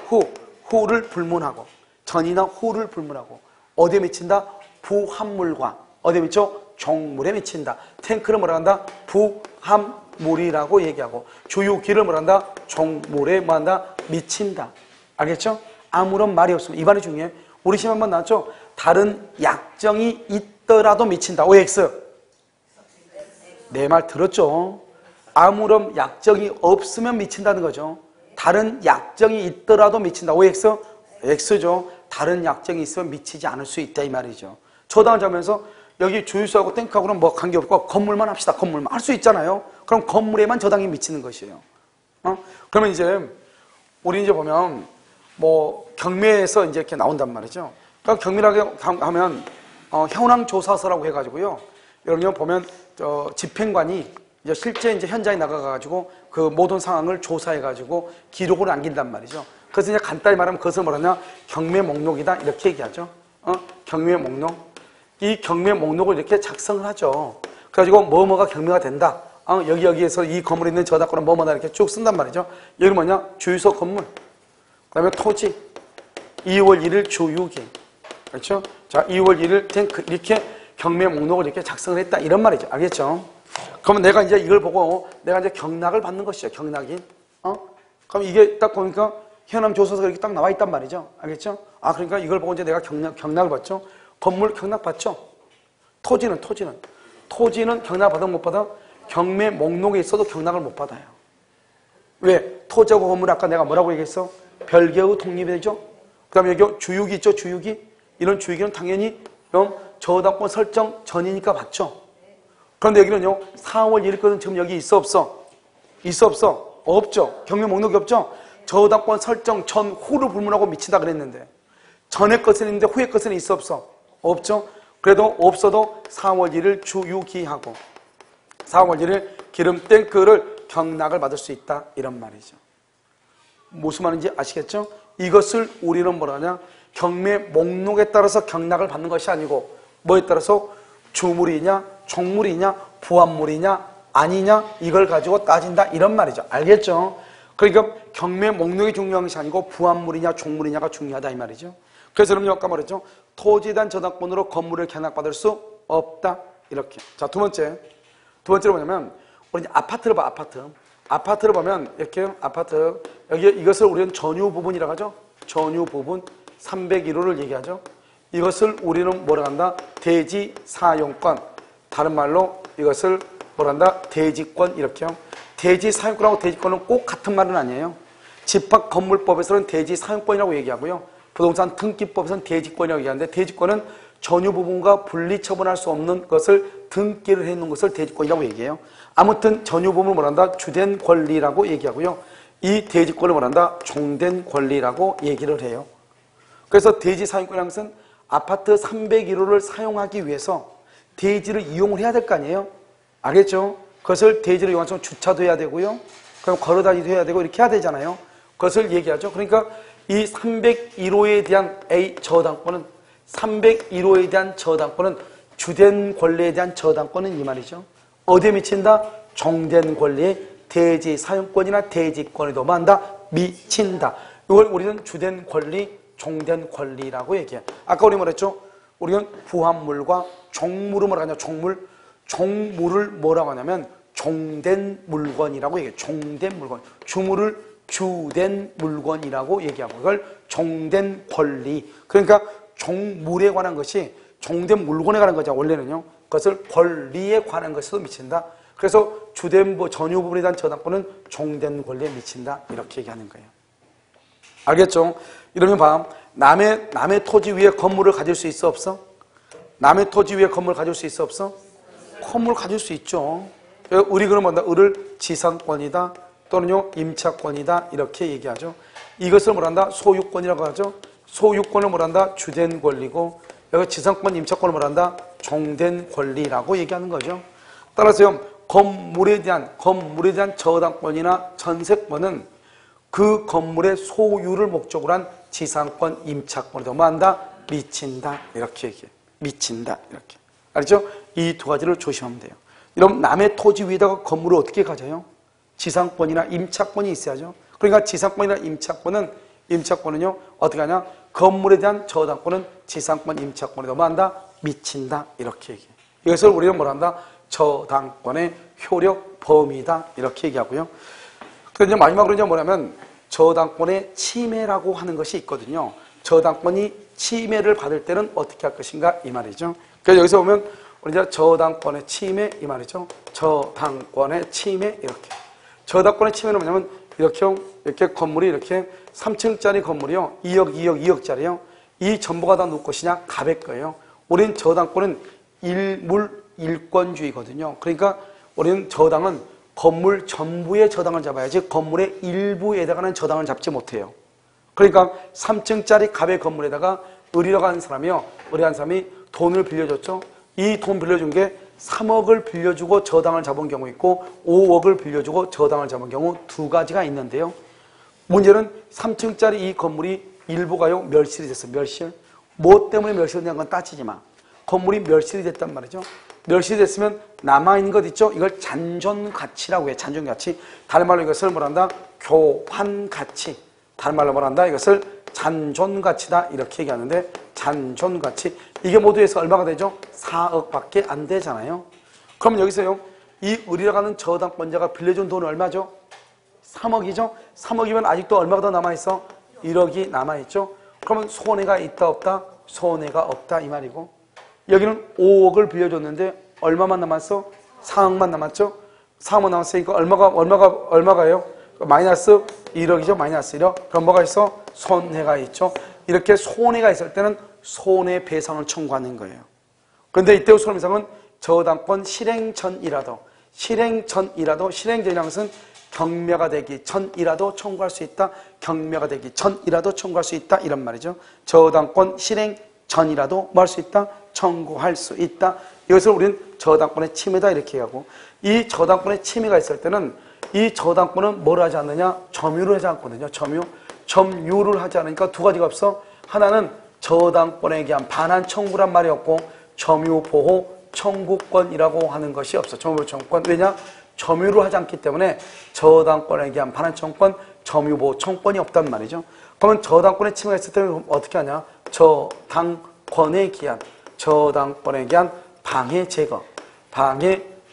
후를 불문하고 전이나 후를 불문하고 어디에 미친다? 부합물과 어디에 미쳐? 종물에 미친다. 탱크를 뭐라 한다? 부합물이라고 얘기하고 주유기를 뭐라 한다? 종물에 뭐한다? 미친다. 알겠죠? 아무런 말이 없으면 이 말이 중요해. 우리 시험 한번 나왔죠? 다른 약정이 있더라도 미친다. OX. 내 말 들었죠? 아무런 약정이 없으면 미친다는 거죠. 다른 약정이 있더라도 미친다. OX? X죠. 다른 약정이 있으면 미치지 않을 수 있다 이 말이죠. 저당을 잡으면서 여기 주유소하고 탱크하고는 뭐 관계없고 건물만 합시다. 건물만 할 수 있잖아요. 그럼 건물에만 저당이 미치는 것이에요. 그러면 이제 우리 이제 보면 뭐 경매에서 이제 이렇게 나온단 말이죠. 그러니까 경밀하게 하면 현황조사서라고 해가지고요. 여러분 보면 집행관이 이제 실제 이제 현장에 나가가지고 그 모든 상황을 조사해가지고 기록을 남긴단 말이죠. 그래서 이제 간단히 말하면 그것을 뭐라냐? 경매 목록이다 이렇게 얘기하죠. 경매 목록. 이 경매 목록을 이렇게 작성을 하죠. 그래가지고 뭐뭐가 경매가 된다. 여기에서 이 건물에 있는 저당권은 뭐뭐다 이렇게 쭉 쓴단 말이죠. 여기 뭐냐? 주유소 건물. 그 다음에 토지. 2월 1일 주유기. 그렇죠? 자, 2월 1일 탱크. 이렇게 경매 목록을 이렇게 작성을 했다. 이런 말이죠. 알겠죠? 그러면 내가 이제 이걸 보고 내가 이제 경락을 받는 것이죠. 경락이. 그럼 이게 딱 보니까 현황조사서가 이렇게 딱 나와 있단 말이죠. 알겠죠? 그러니까 이걸 보고 이제 내가 경락을 받죠. 건물 경락 받죠. 토지는 경락 받아 못 받아? 경매 목록에 있어도 경락을 못 받아요. 왜? 토지하고 건물 아까 내가 뭐라고 얘기했어? 별개의 독립이 되죠. 그 다음에 여기 주유기 있죠. 주유기. 이런 주유기는 당연히 저당권 설정 전이니까 받죠. 그런데 여기는요. 4월 1일 거는 지금 여기 있어 없어? 있어 없어? 없죠. 경매 목록이 없죠. 저당권 설정 전후를 불문하고 미친다 그랬는데 전의 것은 있는데 후의 것은 있어 없어? 없죠. 그래도 없어도 4월 1일 주유기하고 4월 1일 기름 탱크를 경락을 받을 수 있다 이런 말이죠. 무슨 말인지 아시겠죠? 이것을 우리는 뭐라 하냐? 경매 목록에 따라서 경락을 받는 것이 아니고 뭐에 따라서 주물이냐 종물이냐 부합물이냐 아니냐 이걸 가지고 따진다 이런 말이죠. 알겠죠? 그러니까 경매 목록이 중요한 것이 아니고 부합물이냐 종물이냐가 중요하다 이 말이죠. 그래서 여러분 아까 말했죠. 토지에 대한 저당권으로 건물을 경락받을 수 없다 이렇게. 자, 두 번째로 뭐냐면 우리 이제 아파트를 봐. 아파트를 보면 이렇게 아파트 여기 이것을 우리는 전유 부분이라고 하죠. 전유 부분 301호를 얘기하죠. 이것을 우리는 뭐라 한다? 대지 사용권. 다른 말로 이것을 뭐라 한다? 대지권 이렇게요. 대지 사용권하고 대지권은 꼭 같은 말은 아니에요. 집합건물법에서는 대지 사용권이라고 얘기하고요. 부동산 등기법에서는 대지권이라고 얘기하는데 대지권은 전유 부분과 분리 처분할 수 없는 것을 등기를 해놓은 것을 대지권이라고 얘기해요. 아무튼 전유 부분을 뭐란다? 주된 권리라고 얘기하고요. 이 대지권을 뭐란다? 종된 권리라고 얘기를 해요. 그래서 대지 사용권이라는 것은 아파트 301호를 사용하기 위해서 대지를 이용을 해야 될 거 아니에요? 알겠죠? 그것을 대지를 이용해서 주차도 해야 되고요. 그럼 걸어다니도 해야 되고 이렇게 해야 되잖아요. 그것을 얘기하죠. 그러니까 이 301호에 대한 저당권은 301호에 대한 저당권은 주된 권리에 대한 저당권은 이 말이죠. 어디에 미친다? 종된 권리에 대지 사용권이나 대지권에도 만다 미친다. 이걸 우리는 주된 권리, 종된 권리라고 얘기해요. 아까 우리 말했죠? 우리는 부합물과 종물을 뭐라고 하냐? 종물을 뭐라고 하냐면 종된 물건이라고 얘기해요. 종된 물건. 주물을 주된 물건이라고 얘기하고 이걸 종된 권리. 그러니까 종물에 관한 것이 종된 물건에 관한 거죠. 원래는요. 그것을 권리에 관한 것에도 미친다. 그래서 주된 전유 부분에 대한 저당권은 종된 권리에 미친다. 이렇게 얘기하는 거예요. 알겠죠? 이러면 봐. 남의 토지 위에 건물을 가질 수 있어 없어? 남의 토지 위에 건물을 가질 수 있어 없어? 건물을 가질 수 있죠. 우리 그럼 뭐다? 을을 지상권이다 또는요 임차권이다 이렇게 얘기하죠. 이것을 뭐란다? 소유권이라고 하죠. 소유권을 뭐란다? 주된 권리고 여기 지상권, 임차권을 뭐란다? 종된 권리라고 얘기하는 거죠. 따라서요 건물에 대한 저당권이나 전세권은 그 건물의 소유를 목적으로 한 지상권, 임차권에도 뭐한다? 미친다 이렇게 얘기해요. 미친다 이렇게. 알죠? 이 두 가지를 조심하면 돼요. 여러분 남의 토지 위에다가 건물을 어떻게 가져요? 지상권이나 임차권이 있어야죠. 그러니까 지상권이나 임차권은요 어떻게 하냐? 건물에 대한 저당권은 지상권, 임차권에도 뭐한다? 미친다 이렇게 얘기해요. 이것을 우리는 뭐란다? 저당권의 효력 범위다 이렇게 얘기하고요. 그런데 마지막으로 이제 뭐냐면 저당권의 침해라고 하는 것이 있거든요. 저당권이 침해를 받을 때는 어떻게 할 것인가 이 말이죠. 그래서 여기서 보면 우리 이제 저당권의 침해 이 말이죠. 저당권의 침해 이렇게. 저당권의 침해는 뭐냐면 이렇게 건물이 이렇게 3층짜리 건물이요. 2억짜리요. 이 전부가 다 누구 것이냐? 갑의 거예요. 우리는 저당권은 일권주의거든요. 그러니까 우리는 저당은 건물 전부의 저당을 잡아야지 건물의 일부에다가는 저당을 잡지 못해요. 그러니까 3층짜리 갑의 건물에다가 을이라고 하는 사람이요. 을이라는 사람이 돈을 빌려줬죠. 이 돈 빌려준 게 3억을 빌려주고 저당을 잡은 경우 있고 5억을 빌려주고 저당을 잡은 경우 두 가지가 있는데요. 문제는 3층짜리 이 건물이 일부가요. 멸실이 됐어요. 멸실. 뭐 때문에 멸실이 된 건 따지지 마. 건물이 멸실이 됐단 말이죠. 멸실이 됐으면 남아있는 것 있죠? 이걸 잔존가치라고 해요. 잔존가치. 다른 말로 이것을 뭐란다? 교환가치. 다른 말로 뭐란다? 이것을 잔존가치다. 이렇게 얘기하는데 잔존가치. 이게 모두 해서 얼마가 되죠? 4억밖에 안 되잖아요. 그럼 여기서요. 이 을이라고 하는 저당권자가 빌려준 돈은 얼마죠? 3억이죠? 3억이면 아직도 얼마가 더 남아있어? 1억이 남아있죠? 그러면 손해가 있다 없다? 손해가 없다 이 말이고 여기는 5억을 빌려줬는데 얼마만 남았어? 4억만 남았죠? 4억만 남았으니까 얼마가요? 마이너스 1억이죠? 마이너스 1억. 그럼 뭐가 있어? 손해가 있죠? 이렇게 손해가 있을 때는 손해배상을 청구하는 거예요. 그런데 이때 손해배상은 저당권 실행 전이라도 실행전이라는 것은 경매가 되기 전이라도 청구할 수 있다. 경매가 되기 전이라도 청구할 수 있다. 이런 말이죠. 저당권 실행 전이라도 뭐 할 수 있다? 청구할 수 있다. 이것을 우리는 저당권의 침해다 이렇게 하고 이 저당권의 침해가 있을 때는 이 저당권은 뭘 하지 않느냐? 점유를 하지 않거든요. 점유를 하지 않으니까 두 가지가 없어. 하나는 저당권에 대한 반환 청구란 말이 없고 점유보호 청구권이라고 하는 것이 없어. 점유보호 청구권. 왜냐? 점유를 하지 않기 때문에 저당권에 대한 반환 청구권, 점유보호 청구권이 없단 말이죠. 그러면 저당권의 침해가 있을 때는 어떻게 하냐? 저당권에 대한 방해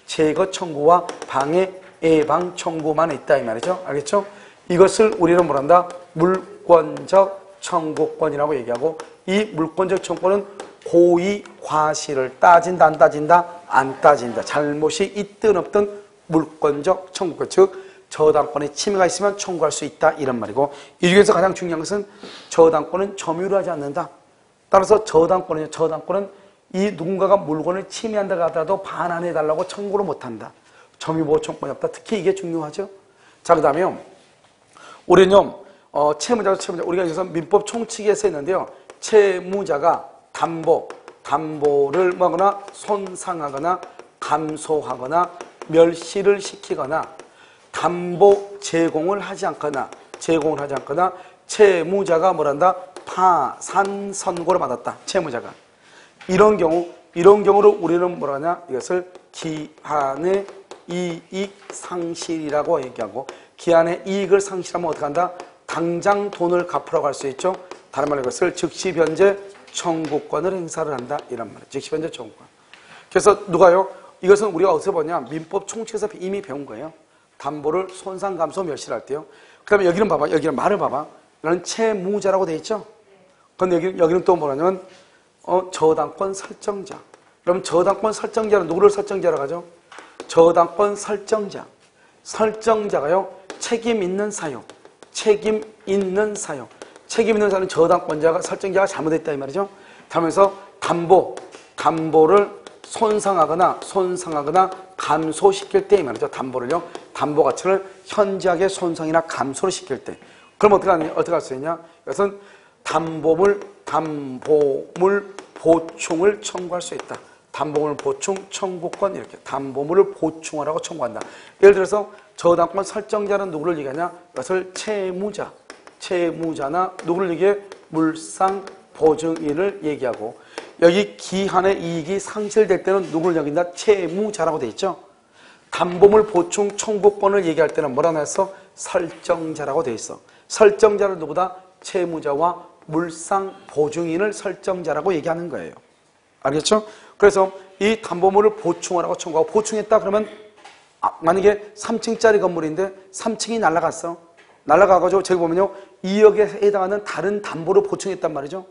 제거 청구와 방해 예방 청구만 있다 이 말이죠. 알겠죠? 이것을 우리는 뭐란다? 물권적 청구권이라고 얘기하고 이 물권적 청구권은 고의 과실을 따진다 안 따진다? 안 따진다. 잘못이 있든 없든 물권적 청구권 즉 저당권에 침해가 있으면 청구할 수 있다 이런 말이고 이 중에서 가장 중요한 것은 저당권은 점유를 하지 않는다. 따라서 저당권은 이 누군가가 물건을 침해한다고 하더라도 반환해달라고 청구를 못한다. 점유보호 청구권이 없다. 특히 이게 중요하죠. 자, 그 다음에 우리는요 채무자 우리가 여기서 민법 총칙에서 했는데요. 채무자가 담보를 뭐하거나 손상하거나 감소하거나 멸실을 시키거나 담보 제공을 하지 않거나 채무자가 뭐란다? 파산 선고를 받았다. 채무자가. 이런 경우를 우리는 뭐라냐? 이것을 기한의 이익 상실이라고 얘기하고 기한의 이익을 상실하면 어떻게 한다? 당장 돈을 갚으라고 할 수 있죠. 다른 말로 이것을 즉시 변제 청구권을 행사를 한다. 이런 말이에요. 즉시 변제 청구권. 그래서 누가요? 이것은 우리가 어디서 보냐? 민법 총칙에서 이미 배운 거예요. 담보를 손상, 감소, 멸실할 때요. 그 다음에 여기는 봐봐. 여기는 말을 봐봐. 이거는 채무자라고 돼 있죠? 근데 여기는 또 뭐냐면, 저당권 설정자. 그럼 저당권 설정자는 누구를 설정자라고 하죠? 저당권 설정자. 설정자가요, 책임 있는 사유. 책임 있는 사유. 책임 있는 사유는 저당권자가, 설정자가 잘못했다 이 말이죠. 그러면서 담보를 손상하거나 감소시킬 때 이 말이죠. 담보를요, 담보 가치를 현저하게 손상이나 감소를 시킬 때. 그럼 어떻게 할 수 있냐? 이것은 담보물 보충을 청구할 수 있다. 담보물 보충 청구권 이렇게 담보물을 보충하라고 청구한다. 예를 들어서 저당권 설정자는 누구를 얘기하냐? 이것을 채무자나 누구를 얘기해? 물상보증인을 얘기하고 여기 기한의 이익이 상실될 때는 누구를 여긴다? 채무자라고 돼 있죠. 담보물 보충 청구권을 얘기할 때는 뭐라고 해서 설정자라고 돼 있어. 설정자를 누구다? 채무자와 물상보증인을 설정자라고 얘기하는 거예요. 알겠죠? 그래서 이 담보물을 보충하라고 청구하고 보충했다 그러면 만약에 3층짜리 건물인데 3층이 날아갔어. 날아가가지고 저기 보면요 2억에 해당하는 다른 담보를 보충했단 말이죠.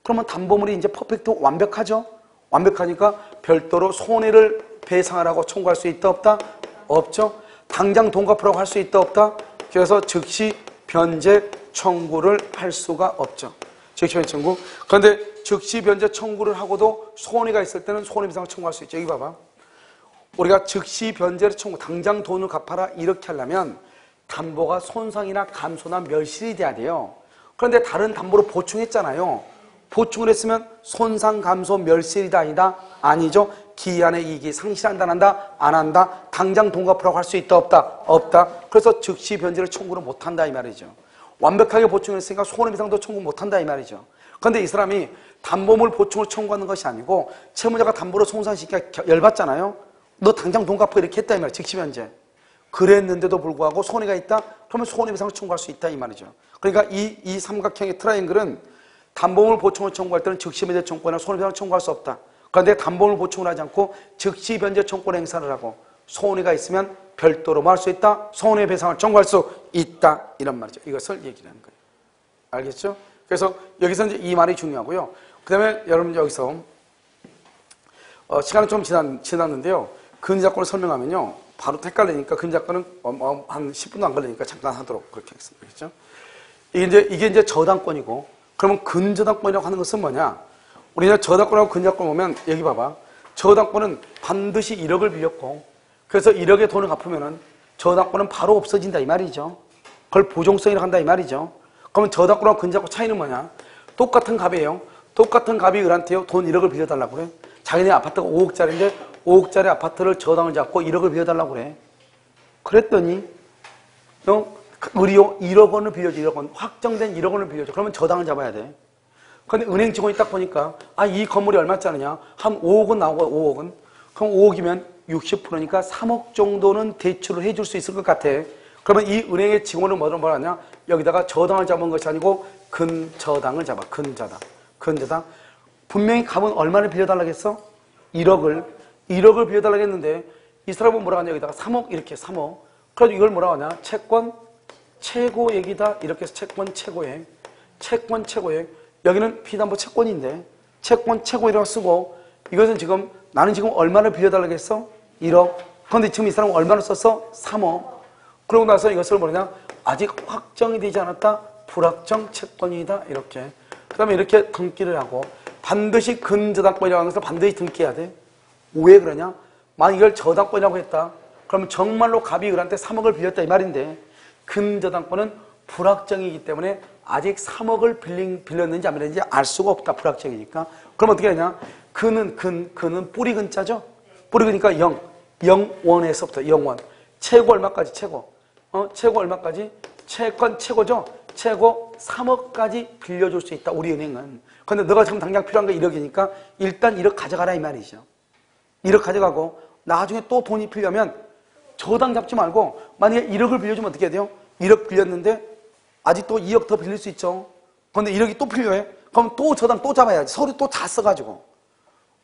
그러면 담보물이 이제 퍼펙트 완벽하죠. 완벽하니까 별도로 손해를 배상하라고 청구할 수 있다 없다? 없죠. 당장 돈 갚으라고 할 수 있다 없다? 그래서 즉시 변제 청구를 할 수가 없죠. 즉시 변제 청구. 그런데 즉시 변제 청구를 하고도 손해가 있을 때는 손해배상을 청구할 수 있죠. 여기 봐봐. 우리가 즉시 변제를 청구, 당장 돈을 갚아라 이렇게 하려면 담보가 손상이나 감소나 멸실이 돼야 돼요. 그런데 다른 담보로 보충했잖아요. 보충을 했으면 손상, 감소, 멸실이다 아니다? 아니죠. 기한의 이익이 상실한다 안 한다? 안 한다. 당장 돈 갚으라고 할 수 있다 없다? 없다. 그래서 즉시 변제를 청구를 못한다 이 말이죠. 완벽하게 보충했으니까 손해배상도 청구 못한다 이 말이죠. 그런데 이 사람이 담보물 보충을 청구하는 것이 아니고 채무자가 담보를 손상시키니까 열받잖아요. 너 당장 돈 갚아 이렇게 했다 이 말이에요. 즉시 변제. 그랬는데도 불구하고 손해가 있다? 그러면 손해배상을 청구할 수 있다 이 말이죠. 그러니까 이 삼각형의 트라이앵글은 담보물 보충을 청구할 때는 즉시 변제 청구나 손해배상을 청구할 수 없다. 그런데 담보물 보충을 하지 않고 즉시 변제 청구를 행사를 하고 손해가 있으면 별도로 뭐 할 수 있다? 손해배상을 청구할 수 있다. 이런 말이죠. 이것을 얘기를 하는 거예요. 알겠죠? 그래서 여기서 이제 이 말이 중요하고요. 그 다음에 여러분 여기서 시간이 좀 지났는데요. 근저작권을 설명하면요. 바로 헷갈리니까 근저작권은 한 10분도 안 걸리니까 잠깐 하도록 그렇게 하겠습니다. 그렇죠? 이게 이제 저당권이고 그러면 근저당권이라고 하는 것은 뭐냐? 우리가 저당권하고 근저당권 보면 여기 봐봐. 저당권은 반드시 1억을 빌렸고 그래서 1억의 돈을 갚으면은 저당권은 바로 없어진다 이 말이죠. 그걸 보존성이라고 한다 이 말이죠. 그러면 저당권하고 근저당권 차이는 뭐냐? 똑같은 값이에요. 똑같은 값이 을한테요. 돈 1억을 빌려달라고 그래. 자기네 아파트가 5억짜리인데 5억짜리 아파트를 저당을 잡고 1억을 빌려달라고 그래. 그랬더니 을이요 1억 원을 빌려줘. 1억 원. 확정된 1억 원을 빌려줘. 그러면 저당을 잡아야 돼. 근데 은행 직원이 딱 보니까 이 건물이 얼마짜리냐? 한 5억은 나오고 5억은. 그럼 5억이면 60%니까 3억 정도는 대출을 해줄 수 있을 것 같아. 그러면 이 은행의 직원은 뭐라고 하냐? 여기다가 저당을 잡은 것이 아니고 근저당을 잡아. 근저당. 분명히 값은 얼마를 빌려달라고 했어? 1억을 빌려달라고 했는데 이 사람은 뭐라고 하냐? 여기다가 3억 이렇게 3억. 그래서 이걸 뭐라고 하냐? 채권 최고액이다. 이렇게 해서 채권 최고액. 여기는 피담보 채권인데 채권 최고액이라고 쓰고 이것은 지금 나는 지금 얼마를 빌려달라고 했어? 1억. 그런데 지금 이 사람은 얼마를 썼어? 3억. 그러고 나서 이것을 뭐냐? 아직 확정이 되지 않았다. 불확정 채권이다. 이렇게. 그 다음에 이렇게 등기를 하고 반드시 근저당권이라고 하는 것을 반드시 등기해야 돼. 왜 그러냐? 만약 이걸 저당권이라고 했다. 그러면 정말로 갑이 을한테 3억을 빌렸다 이 말인데 근저당권은 불확정이기 때문에 아직 3억을 빌렸는지 안 빌렸는지 알 수가 없다. 불확정이니까. 그럼 어떻게 하냐? 그는 뿌리 근자죠? 뿌리 그니까 0원에서부터 0원. 최고 얼마까지 최고? 최고 얼마까지? 채권 최고죠? 최고 3억까지 빌려줄 수 있다. 우리 은행은. 근데 너가 지금 당장 필요한 거 1억이니까 일단 1억 가져가라 이 말이죠. 1억 가져가고 나중에 또 돈이 필요하면 저당 잡지 말고 만약에 1억을 빌려주면 어떻게 해야 돼요? 1억 빌렸는데 아직도 2억 더 빌릴 수 있죠. 그런데 1억이 또 필요해. 그럼 또 저당 또 잡아야지. 서류 또 다 써가지고.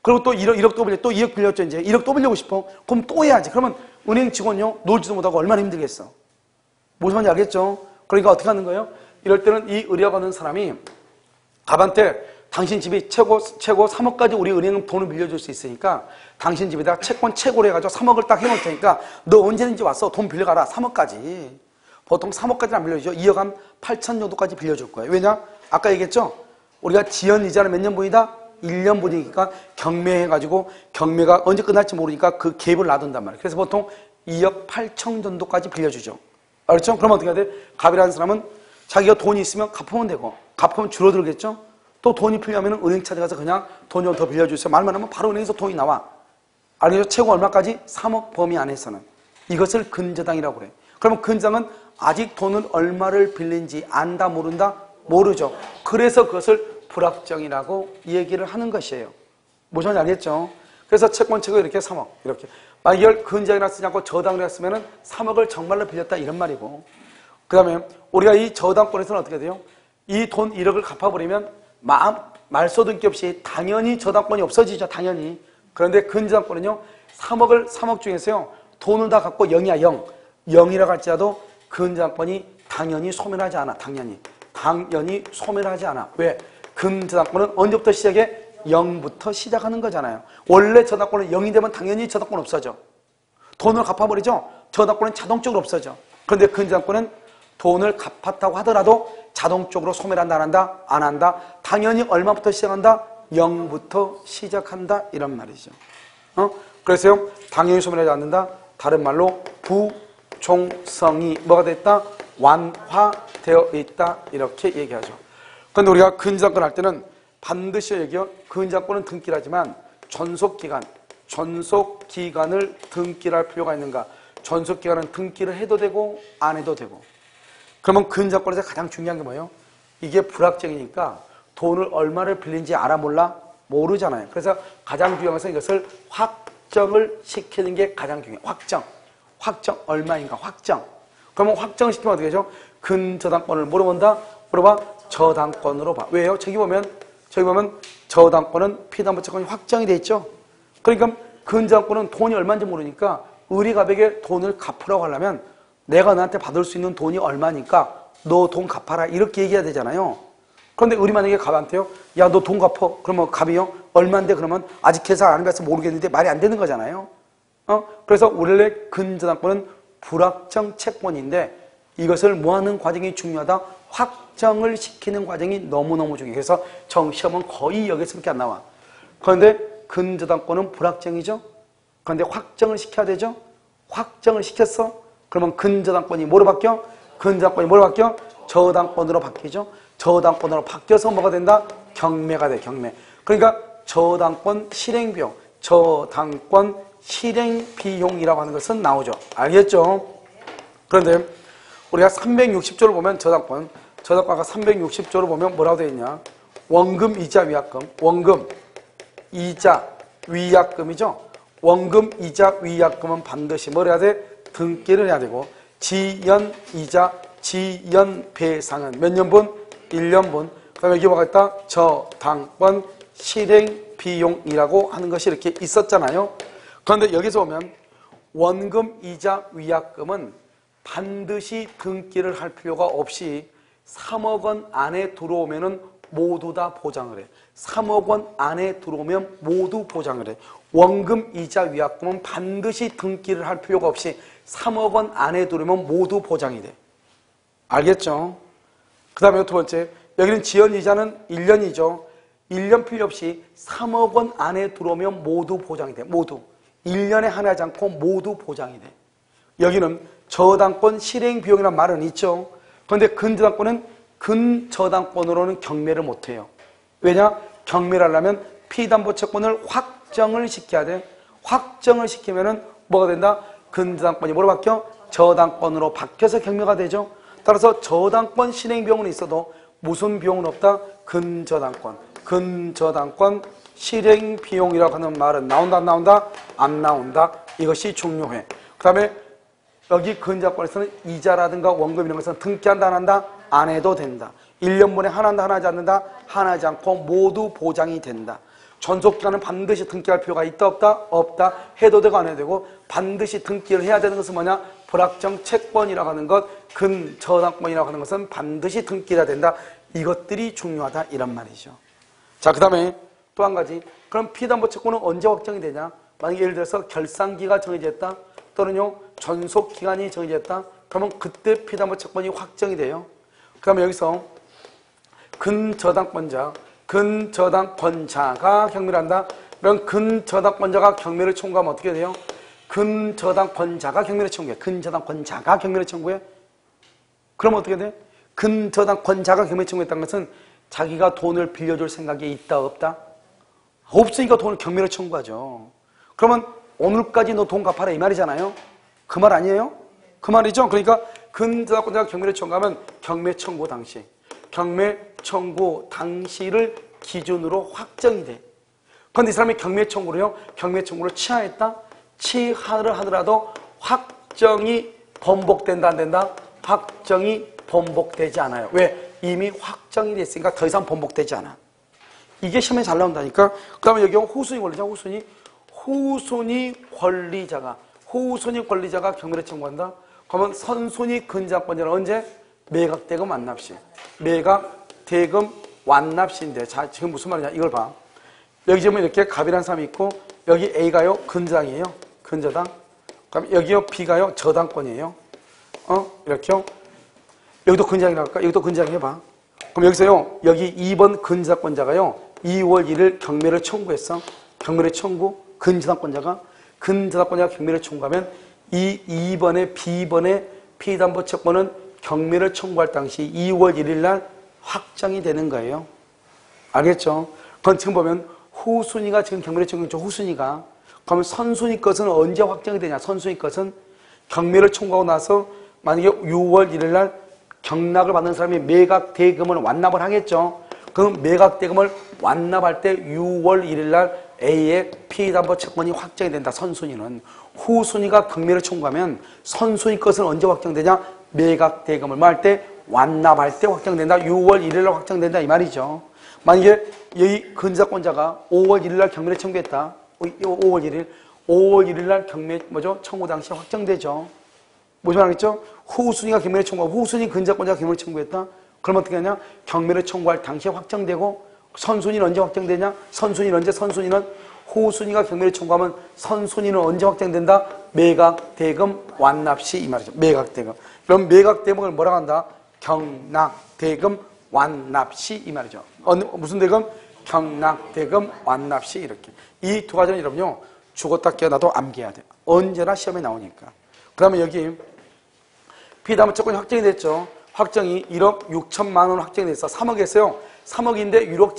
그리고 또 1억 또 빌려, 또 2억 빌렸죠, 이제. 1억 또 빌리고 싶어. 그럼 또 해야지. 그러면 은행 직원요, 놀지도 못하고 얼마나 힘들겠어. 무슨 말인지 알겠죠? 그러니까 어떻게 하는 거예요? 이럴 때는 이 의뢰하는 사람이 갑한테 당신 집이 최고 3억까지 우리 은행은 돈을 빌려줄 수 있으니까 당신 집에다 채권 최고로 해가지고 3억을 딱 해놓을 테니까 너 언제든지 와서 돈 빌려가라. 3억까지. 보통 3억까지는 안 빌려주죠. 2억 한 8천 정도까지 빌려줄 거예요. 왜냐? 아까 얘기했죠? 우리가 지연 이자는 몇 년분이다? 1년분이니까 경매해가지고 경매가 언제 끝날지 모르니까 그 갭을 놔둔단 말이에요. 그래서 보통 2억 8천 정도까지 빌려주죠. 알았죠? 그럼 어떻게 해야 돼? 갑이라는 사람은 자기가 돈이 있으면 갚으면 되고 갚으면 줄어들겠죠? 또 돈이 필요하면 은행 찾아가서 그냥 돈 좀 더 빌려주세요. 말만 하면 바로 은행에서 돈이 나와. 알겠죠? 최고 얼마까지? 3억 범위 안에서는. 이것을 근저당이라고 그래. 그러면 근저당은 아직 돈을 얼마를 빌린지 안다 모른다? 모르죠. 그래서 그것을 불확정이라고 얘기를 하는 것이에요. 무슨 말인지 알겠죠? 그래서 채권 최고 이렇게 3억 이렇게. 만약 이걸 근저당이라 쓰지 않고 저당이라 쓰면 3억을 정말로 빌렸다 이런 말이고, 그 다음에 우리가 이 저당권에서는 어떻게 돼요? 이 돈 1억을 갚아버리면 말소등기 없이 당연히 저당권이 없어지죠. 당연히. 그런데 근저당권은요, 3억 중에서요, 돈을 다 갖고 0이야 0. 0이라고 할지라도 근저당권이 당연히 소멸하지 않아. 당연히 소멸하지 않아. 왜? 근저당권은 언제부터 시작해? 0부터 시작하는 거잖아요. 원래 저당권은 0이 되면 당연히 저당권 없어져. 돈을 갚아버리죠? 저당권은 자동적으로 없어져. 그런데 근저당권은 돈을 갚았다고 하더라도 자동적으로 소멸한다, 안 한다? 안 한다. 당연히 얼마부터 시작한다? 0부터 시작한다. 이런 말이죠. 그래서요, 당연히 소멸하지 않는다. 다른 말로 부종성이 뭐가 됐다? 완화되어 있다. 이렇게 얘기하죠. 그런데 우리가 근저당권 할 때는 반드시 얘기해요. 근저당권은 등기라지만 존속기간을 등기할 필요가 있는가? 존속기간은 등기를 해도 되고 안 해도 되고. 그러면 근저당권에서 가장 중요한 게 뭐예요? 이게 불확정이니까 돈을 얼마를 빌린지 알아 몰라? 모르잖아요. 그래서 가장 중요한 것은 이것을 확정을 시키는 게 가장 중요해요. 확정 얼마인가? 확정. 그러면 확정을 시키면 어떻게 되죠? 근저당권을 물어본다? 물어봐? 저당권으로 봐. 왜요? 저기 보면 저당권은 피담보채권이 확정이 돼 있죠. 그러니까 근저당권은 돈이 얼마인지 모르니까 의리갑에게 돈을 갚으라고 하려면 내가 너한테 받을 수 있는 돈이 얼마니까 너 돈 갚아라 이렇게 얘기해야 되잖아요. 그런데 의리 만약에 갑한테요, 야 너 돈 갚어. 그러면 갑이요, 얼마인데? 그러면 아직 계산 안 해봐서 모르겠는데 말이 안 되는 거잖아요. 그래서 원래 근저당권은 불확정 채권인데 이것을 뭐하는 과정이 중요하다? 확정을 시키는 과정이 너무너무 중요해요. 그래서 시험은 거의 여기서밖에 안 나와. 그런데 근저당권은 불확정이죠. 그런데 확정을 시켜야 되죠. 확정을 시켰어. 그러면 근저당권이 뭐로 바뀌어? 근저당권이 뭐로 바뀌어? 저당권으로 바뀌죠. 저당권으로 바뀌어서 뭐가 된다? 경매가 돼, 경매. 그러니까 저당권 실행비용, 저당권 실행비용이라고 하는 것은 나오죠. 알겠죠? 그런데 우리가 360조를 보면 저당권 아까 360조를 보면 뭐라고 되어 있냐? 원금, 이자, 위약금. 원금, 이자, 위약금이죠. 원금, 이자, 위약금은 반드시 뭘 해야 돼? 등기를 해야 되고, 지연, 이자, 지연, 배상은 몇 년분? 1년분. 그 다음에 여기 뭐가 있다? 저당권 실행비용이라고 하는 것이 이렇게 있었잖아요. 그런데 여기서 보면 원금, 이자, 위약금은 반드시 등기를 할 필요가 없이 3억 원 안에 들어오면은 모두 다 보장을 해. 3억 원 안에 들어오면 모두 보장을 해. 원금, 이자, 위약금은 반드시 등기를 할 필요가 없이 3억 원 안에 들어오면 모두 보장이 돼. 알겠죠? 그 다음에 두 번째, 여기는 지연이자는 1년이죠. 1년 필요 없이 3억 원 안에 들어오면 모두 보장이 돼. 모두. 1년에 하나지 않고 모두 보장이 돼. 여기는 저당권 실행비용이라는 말은 있죠. 그런데 근저당권은 근저당권으로는 경매를 못해요. 왜냐? 경매를 하려면 피담보채권을 확정을 시켜야 돼. 확정을 시키면은 뭐가 된다? 근저당권이 뭐로 바뀌어? 저당권으로 바뀌어서 경매가 되죠. 따라서 저당권 실행비용은 있어도 무슨 비용은 없다? 근저당권. 근저당권 실행비용이라고 하는 말은 나온다, 안 나온다? 안 나온다. 이것이 중요해. 그 다음에 여기 근저당권에서는 이자라든가 원금 이런 것은 등기한다, 안 한다? 안 해도 된다. 1년분에 하나 한다, 하나 하지 않는다? 하나 하지 않고 모두 보장이 된다. 존속기간은 반드시 등기할 필요가 있다 없다? 없다. 해도 되고 안 해도 되고 반드시 등기를 해야 되는 것은 뭐냐? 불확정 채권이라고 하는 것, 근저당권이라고 하는 것은 반드시 등기를 해야 된다. 이것들이 중요하다 이런 말이죠. 자, 그 다음에 또 한 가지. 그럼 피담보 채권은 언제 확정이 되냐? 만약에 예를 들어서 결산기가 정해졌다 또는요 존속기간이 정해졌다 그러면 그때 피담보 채권이 확정이 돼요. 그 다음에 여기서 근저당권자가 경매를 한다. 그럼 근저당권자가 경매를 청구하면 어떻게 돼요? 근저당권자가 경매를 청구해. 근저당권자가 경매를 청구해. 그럼 어떻게 돼? 근저당권자가 경매 청구했다는 것은 자기가 돈을 빌려줄 생각이 있다 없다? 없으니까 돈을 경매를 청구하죠. 그러면 오늘까지 너 돈 갚아라 이 말이잖아요. 그 말 아니에요? 그 말이죠. 그러니까 근저당권자가 경매를 청구하면 경매 청구 당시를 기준으로 확정이 돼. 그런데 이 사람이 경매 청구를 취하했다? 취하를 하더라도 확정이 번복된다 안 된다? 확정이 번복되지 않아요. 왜? 이미 확정이 됐으니까 더 이상 번복되지 않아. 이게 시험에 잘 나온다니까. 그 다음에 여기 후순위 권리자, 후순위 권리자가 경매를 청구한다. 그러면 선순위 근저당권자는 언제? 매각, 대금, 완납시. 매각, 대금, 완납시인데, 자, 지금 무슨 말이냐? 이걸 봐. 여기 지금 이렇게 갑이라는 사람이 있고, 여기 A가요, 근저당이에요. 근저당. 그럼 여기요, B가요, 저당권이에요. 이렇게요. 여기도 근저당이라고 할까? 여기도 근저당이에요, 봐. 그럼 여기서요, 여기 2번 근저당권자가요, 2월 1일 경매를 청구했어. 경매를 청구, 근저당권자가 경매를 청구하면 이 2번에 B번의 피담보 채권은 경매를 청구할 당시 2월 1일 날 확정이 되는 거예요. 알겠죠? 그건 지금 보면 후순위가 지금 경매를 청구했죠. 후순위가. 그러면 선순위 것은 언제 확정이 되냐? 선순위 것은 경매를 청구하고 나서 만약에 6월 1일 날 경락을 받는 사람이 매각 대금을 완납을 하겠죠. 그럼 매각 대금을 완납할 때 6월 1일 날 A의 피담보 채권이 확정이 된다. 선순위는. 후순위가 경매를 청구하면 선순위 것은 언제 확정되냐? 매각 대금을 할 때 완납할 때 확정된다. 6월 1일 날 확정된다 이 말이죠. 만약에 이 근저당권자가 5월 1일 날 경매를 청구했다. 5월 1일 날 경매 청구 당시 확정되죠. 무슨 말이겠죠? 후순위가 경매를 청구하고 후순위 근저당권자가 경매를 청구했다. 그럼 어떻게 하냐? 경매를 청구할 당시에 확정되고 선순위는 언제 확정되냐? 선순위는 후순위가 경매를 청구하면 선순위는 언제 확정된다? 매각, 대금, 완납시 이 말이죠. 매각, 대금. 그럼 매각, 대금을 뭐라고 한다? 경락, 대금, 완납시 이 말이죠. 무슨 대금? 경락, 대금, 완납시 이렇게. 이 두 가지는 여러분요. 죽었다 깨어나도 암기해야 돼요. 언제나 시험에 나오니까. 그 다음에 여기 피담보 채권이 확정이 됐죠. 확정이 1억 6천만 원 확정이 됐어. 3억이었어요. 3억인데 1억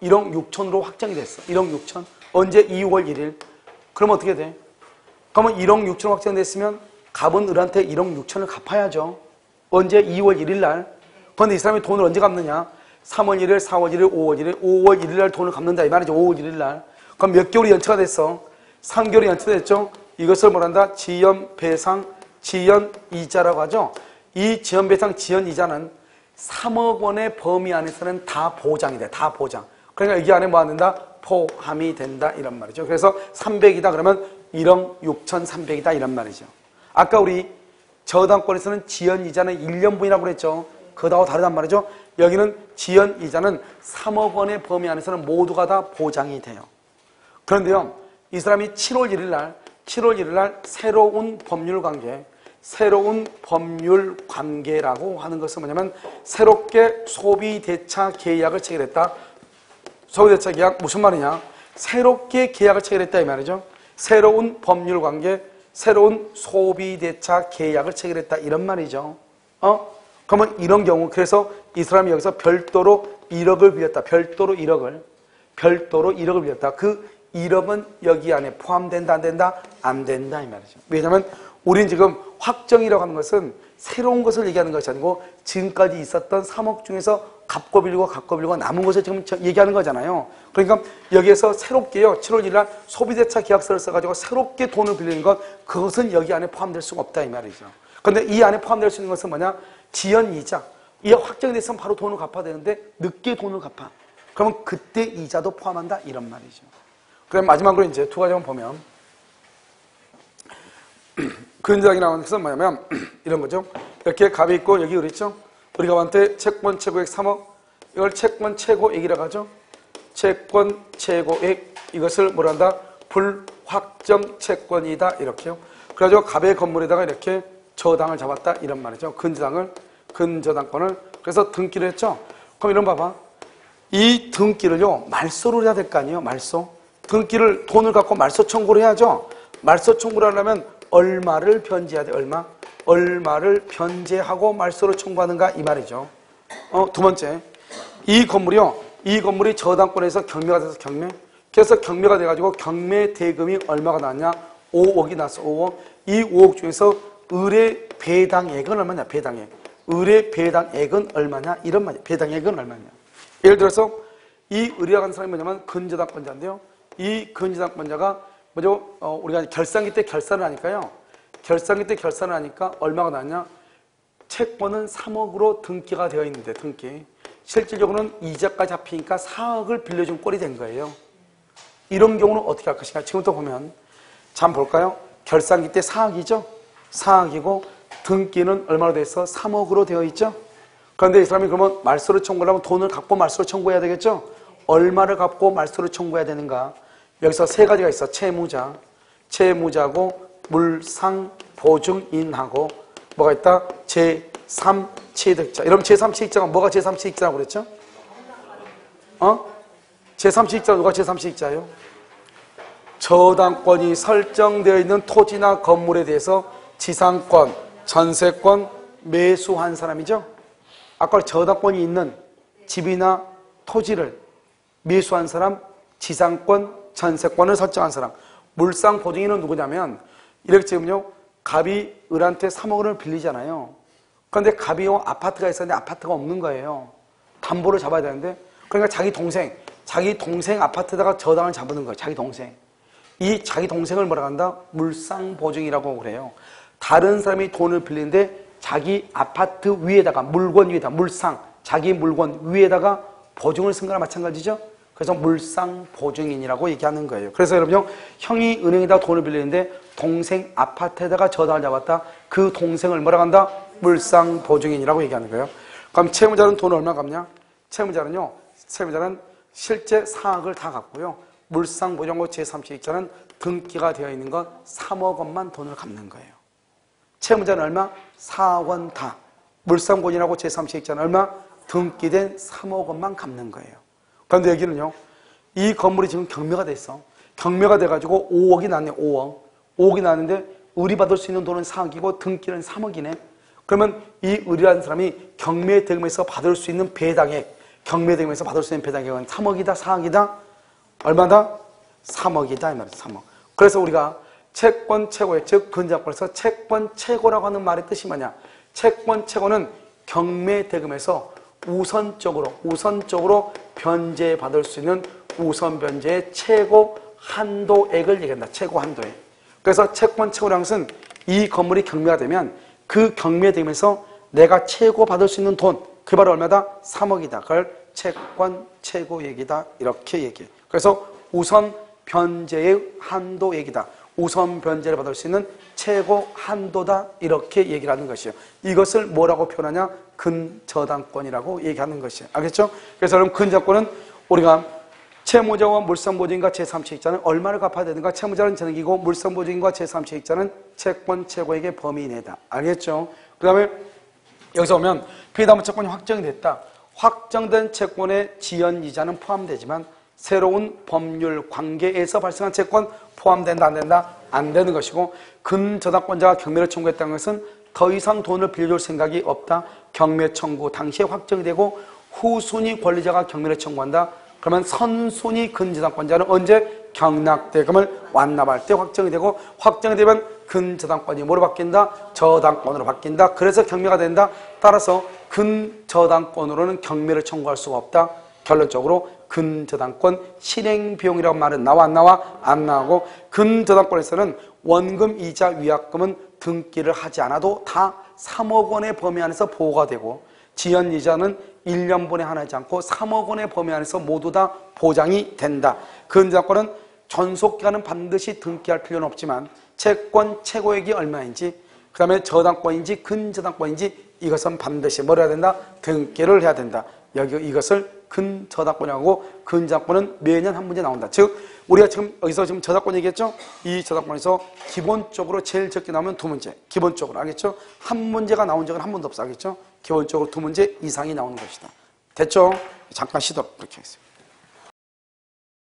6천으로 확정이 됐어. 1억 6천. 언제? 2월 1일. 그럼 어떻게 돼? 그러면 1억 6천 확정됐으면 갑은 을한테 1억 6천을 갚아야죠. 언제? 2월 1일 날. 그런데 이 사람이 돈을 언제 갚느냐? 3월 1일, 4월 1일, 5월 1일, 5월 1일 날 돈을 갚는다 이 말이죠. 5월 1일 날. 그럼 몇 개월이 연체가 됐어? 3개월이 연체됐죠? 이것을 뭐란다? 지연, 배상, 지연, 이자라고 하죠. 이 지연, 배상, 지연, 이자는 3억 원의 범위 안에서는 다 보장이 돼. 다 보장. 그러니까 여기 안에 뭐 안 된다? 포함이 된다 이런 말이죠. 그래서 300이다 그러면 1억 6,300이다 이런 말이죠. 아까 우리 저당권에서는 지연, 이자는 1년분이라고 그랬죠. 그거하고 다르단 말이죠. 여기는 지연, 이자는 3억 원의 범위 안에서는 모두가 다 보장이 돼요. 그런데요, 이 사람이 7월 1일 날 새로운 법률 관계라고 하는 것은 뭐냐면 새롭게 소비대차 계약을 체결했다. 소비대차 계약 무슨 말이냐? 새롭게 계약을 체결했다 이 말이죠. 새로운 법률 관계, 새로운 소비대차 계약을 체결했다 이런 말이죠. 그러면 이런 경우 그래서 이 사람이 여기서 별도로 1억을 빌렸다. 별도로 1억을 빌렸다. 그 1억은 여기 안에 포함된다 안 된다? 안 된다 이 말이죠. 왜냐하면 우리는 지금 확정이라고 하는 것은 새로운 것을 얘기하는 것이 아니고 지금까지 있었던 3억 중에서 갚고 빌리고 남은 것을 지금 얘기하는 거잖아요. 그러니까 여기에서 새롭게요. 7월 1일 날 소비대차 계약서를 써가지고 새롭게 돈을 빌리는 것 그것은 여기 안에 포함될 수가 없다 이 말이죠. 그런데 이 안에 포함될 수 있는 것은 뭐냐? 지연이자. 이게 확정이 됐으면 바로 돈을 갚아야 되는데 늦게 돈을 갚아. 그러면 그때 이자도 포함한다 이런 말이죠. 그럼 마지막으로 이제 두 가지만 보면 근저당이라는 것은 뭐냐면 이런 거죠. 이렇게 갑이 있고 여기 을 있죠. 우리 갑한테 채권 최고액 3억, 이걸 채권 최고액이라고 하죠. 채권 최고액, 이것을 뭐라 한다? 불확정 채권이다 이렇게요. 그래가지고 갑의 건물에다가 이렇게 저당을 잡았다 이런 말이죠. 근저당권을. 그래서 등기를 했죠. 그럼 이런 봐봐. 이 등기를요 말소를 해야 될 거 아니에요. 말소. 등기를 돈을 갖고 말소 청구를 해야죠. 말소 청구를 하려면 얼마를 변제해야 돼? 얼마를 변제하고 말소를 청구하는가 이 말이죠. 두 번째, 이 건물이 저당권에서 경매가 돼서 그래서 경매가 돼가지고 경매 대금이 얼마가 나왔냐? 5억이 나왔어. 5억. 이 5억 중에서 의뢰 배당액은 얼마냐? 배당액. 의뢰 배당액은 얼마냐? 이런 말이야. 배당액은 얼마냐? 예를 들어서 이 의뢰하는 사람이 뭐냐면 근저당권자인데요. 이 근저당권자가 뭐죠? 우리가 결산기 때 결산을 하니까요. 결산기 때 결산을 하니까 얼마가 나왔냐? 채권은 3억으로 등기가 되어 있는데 등기. 실질적으로는 이자까지 잡히니까 4억을 빌려준 꼴이 된 거예요. 이런 경우는 어떻게 할 것인가? 지금부터 보면 자 한번 볼까요? 결산기 때 4억이죠? 4억이고 등기는 얼마로 되어 있어? 3억으로 되어 있죠? 그런데 이 사람이 그러면 말소를 청구하려면 돈을 갖고 말소를 청구해야 되겠죠? 얼마를 갖고 말소를 청구해야 되는가? 여기서 세 가지가 있어. 채무자고 물상보증인하고 뭐가 있다? 제3취득자. 여러분 제3취득자가 뭐가 제3취득자라고 그랬죠? 제3취득자 누가 제3취득자예요? 저당권이 설정되어 있는 토지나 건물에 대해서 지상권, 전세권 매수한 사람이죠? 아까 저당권이 있는 집이나 토지를 매수한 사람, 지상권, 전세권을 설정한 사람. 물상보증인은 누구냐면 이렇게 지금요 갑이 을한테 3억을 빌리잖아요. 그런데 갑이요 아파트가 있었는데 아파트가 없는 거예요. 담보를 잡아야 되는데 그러니까 자기 동생 아파트에다가 저당을 잡는 거예요. 자기 동생. 이 자기 동생을 뭐라 한다? 물상보증이라고 그래요. 다른 사람이 돈을 빌리는데 자기 아파트 위에다가 물건 위에다 물상 자기 물건 위에다가 보증을 쓴 거랑 마찬가지죠. 그래서 물상보증인이라고 얘기하는 거예요. 그래서 여러분요 형이 은행에다 돈을 빌리는데 동생 아파트에다가 저당을 잡았다. 그 동생을 뭐라고 한다? 물상보증인이라고 얘기하는 거예요. 그럼 채무자는 돈을 얼마 갚냐? 채무자는 실제 4억을 다 갚고요. 물상보증고 제3취득자는 등기가 되어 있는 건 3억 원만 돈을 갚는 거예요. 채무자는 얼마? 4억 원 다. 물상보증하고 제3취득자는 얼마? 등기된 3억 원만 갚는 거예요. 그런데 여기는요, 이 건물이 지금 경매가 됐어. 경매가 돼가지고 5억이 났네, 5억. 5억이 났는데, 의리받을 수 있는 돈은 4억이고, 등기는 3억이네. 그러면 이 의리라는 사람이 경매 대금에서 받을 수 있는 배당액, 경매 대금에서 받을 수 있는 배당액은 3억이다, 4억이다? 얼마다? 3억이다, 이 말이야, 3억. 그래서 우리가 채권 최고액, 즉, 근저당권에서 채권 최고라고 하는 말의 뜻이 뭐냐? 채권 최고는 경매 대금에서 우선적으로 변제받을 수 있는 우선 변제의 최고 한도액을 얘기한다. 최고 한도액. 그래서 채권 최고라는 것은 이 건물이 경매가 되면 그 경매 대금에서 내가 최고 받을 수 있는 돈, 그게 바로 얼마다? 3억이다. 그걸 채권 최고액이다. 이렇게 얘기해. 그래서 우선 변제의 한도액이다. 우선 변제를 받을 수 있는 최고 한도다. 이렇게 얘기를 하는 것이에요. 이것을 뭐라고 표현하냐? 근저당권이라고 얘기하는 것이에요. 알겠죠? 그래서 여러분 근저당권은 우리가 채무자와 물상보증인과 제3취득자는 얼마를 갚아야 되는가? 채무자는 전액이고 물상보증인과 제3취득자는 채권 최고액의 범위 내다. 알겠죠? 그 다음에 여기서 보면 피해담보 채권이 확정이 됐다. 확정된 채권의 지연이자는 포함되지만 새로운 법률 관계에서 발생한 채권 포함된다, 안 된다? 안 되는 것이고, 근저당권자가 경매를 청구했다는 것은 더 이상 돈을 빌려줄 생각이 없다. 경매 청구 당시에 확정이 되고 후순위 권리자가 경매를 청구한다. 그러면 선순위 근저당권자는 언제? 경락대금을 완납할 때 확정이 되고, 확정이 되면 근저당권이 뭐로 바뀐다? 저당권으로 바뀐다. 그래서 경매가 된다. 따라서 근저당권으로는 경매를 청구할 수가 없다. 결론적으로 근저당권 실행비용이라고 말은 나와 안 나와? 안 나오고, 근저당권에서는 원금, 이자, 위약금은 등기를 하지 않아도 다 3억 원의 범위 안에서 보호가 되고, 지연 이자는 1년분에 하나이지 않고 3억 원의 범위 안에서 모두 다 보장이 된다. 근저당권은 존속기간은 반드시 등기할 필요는 없지만 채권 최고액이 얼마인지, 그 다음에 저당권인지 근저당권인지 이것은 반드시 뭘 해야 된다? 등기를 해야 된다. 여기 이것을 근저당권이라고, 근저당권은 매년 한 문제 나온다. 즉 우리가 지금 여기서 지금 저당권 얘기했죠? 이 저당권에서 기본적으로 제일 적게 나오면 2문제. 기본적으로 알겠죠? 한 문제가 나온 적은 한 번도 없어. 알겠죠? 기본적으로 2문제 이상이 나오는 것이다. 됐죠? 잠깐 쉬도록 그렇게 하겠습니다.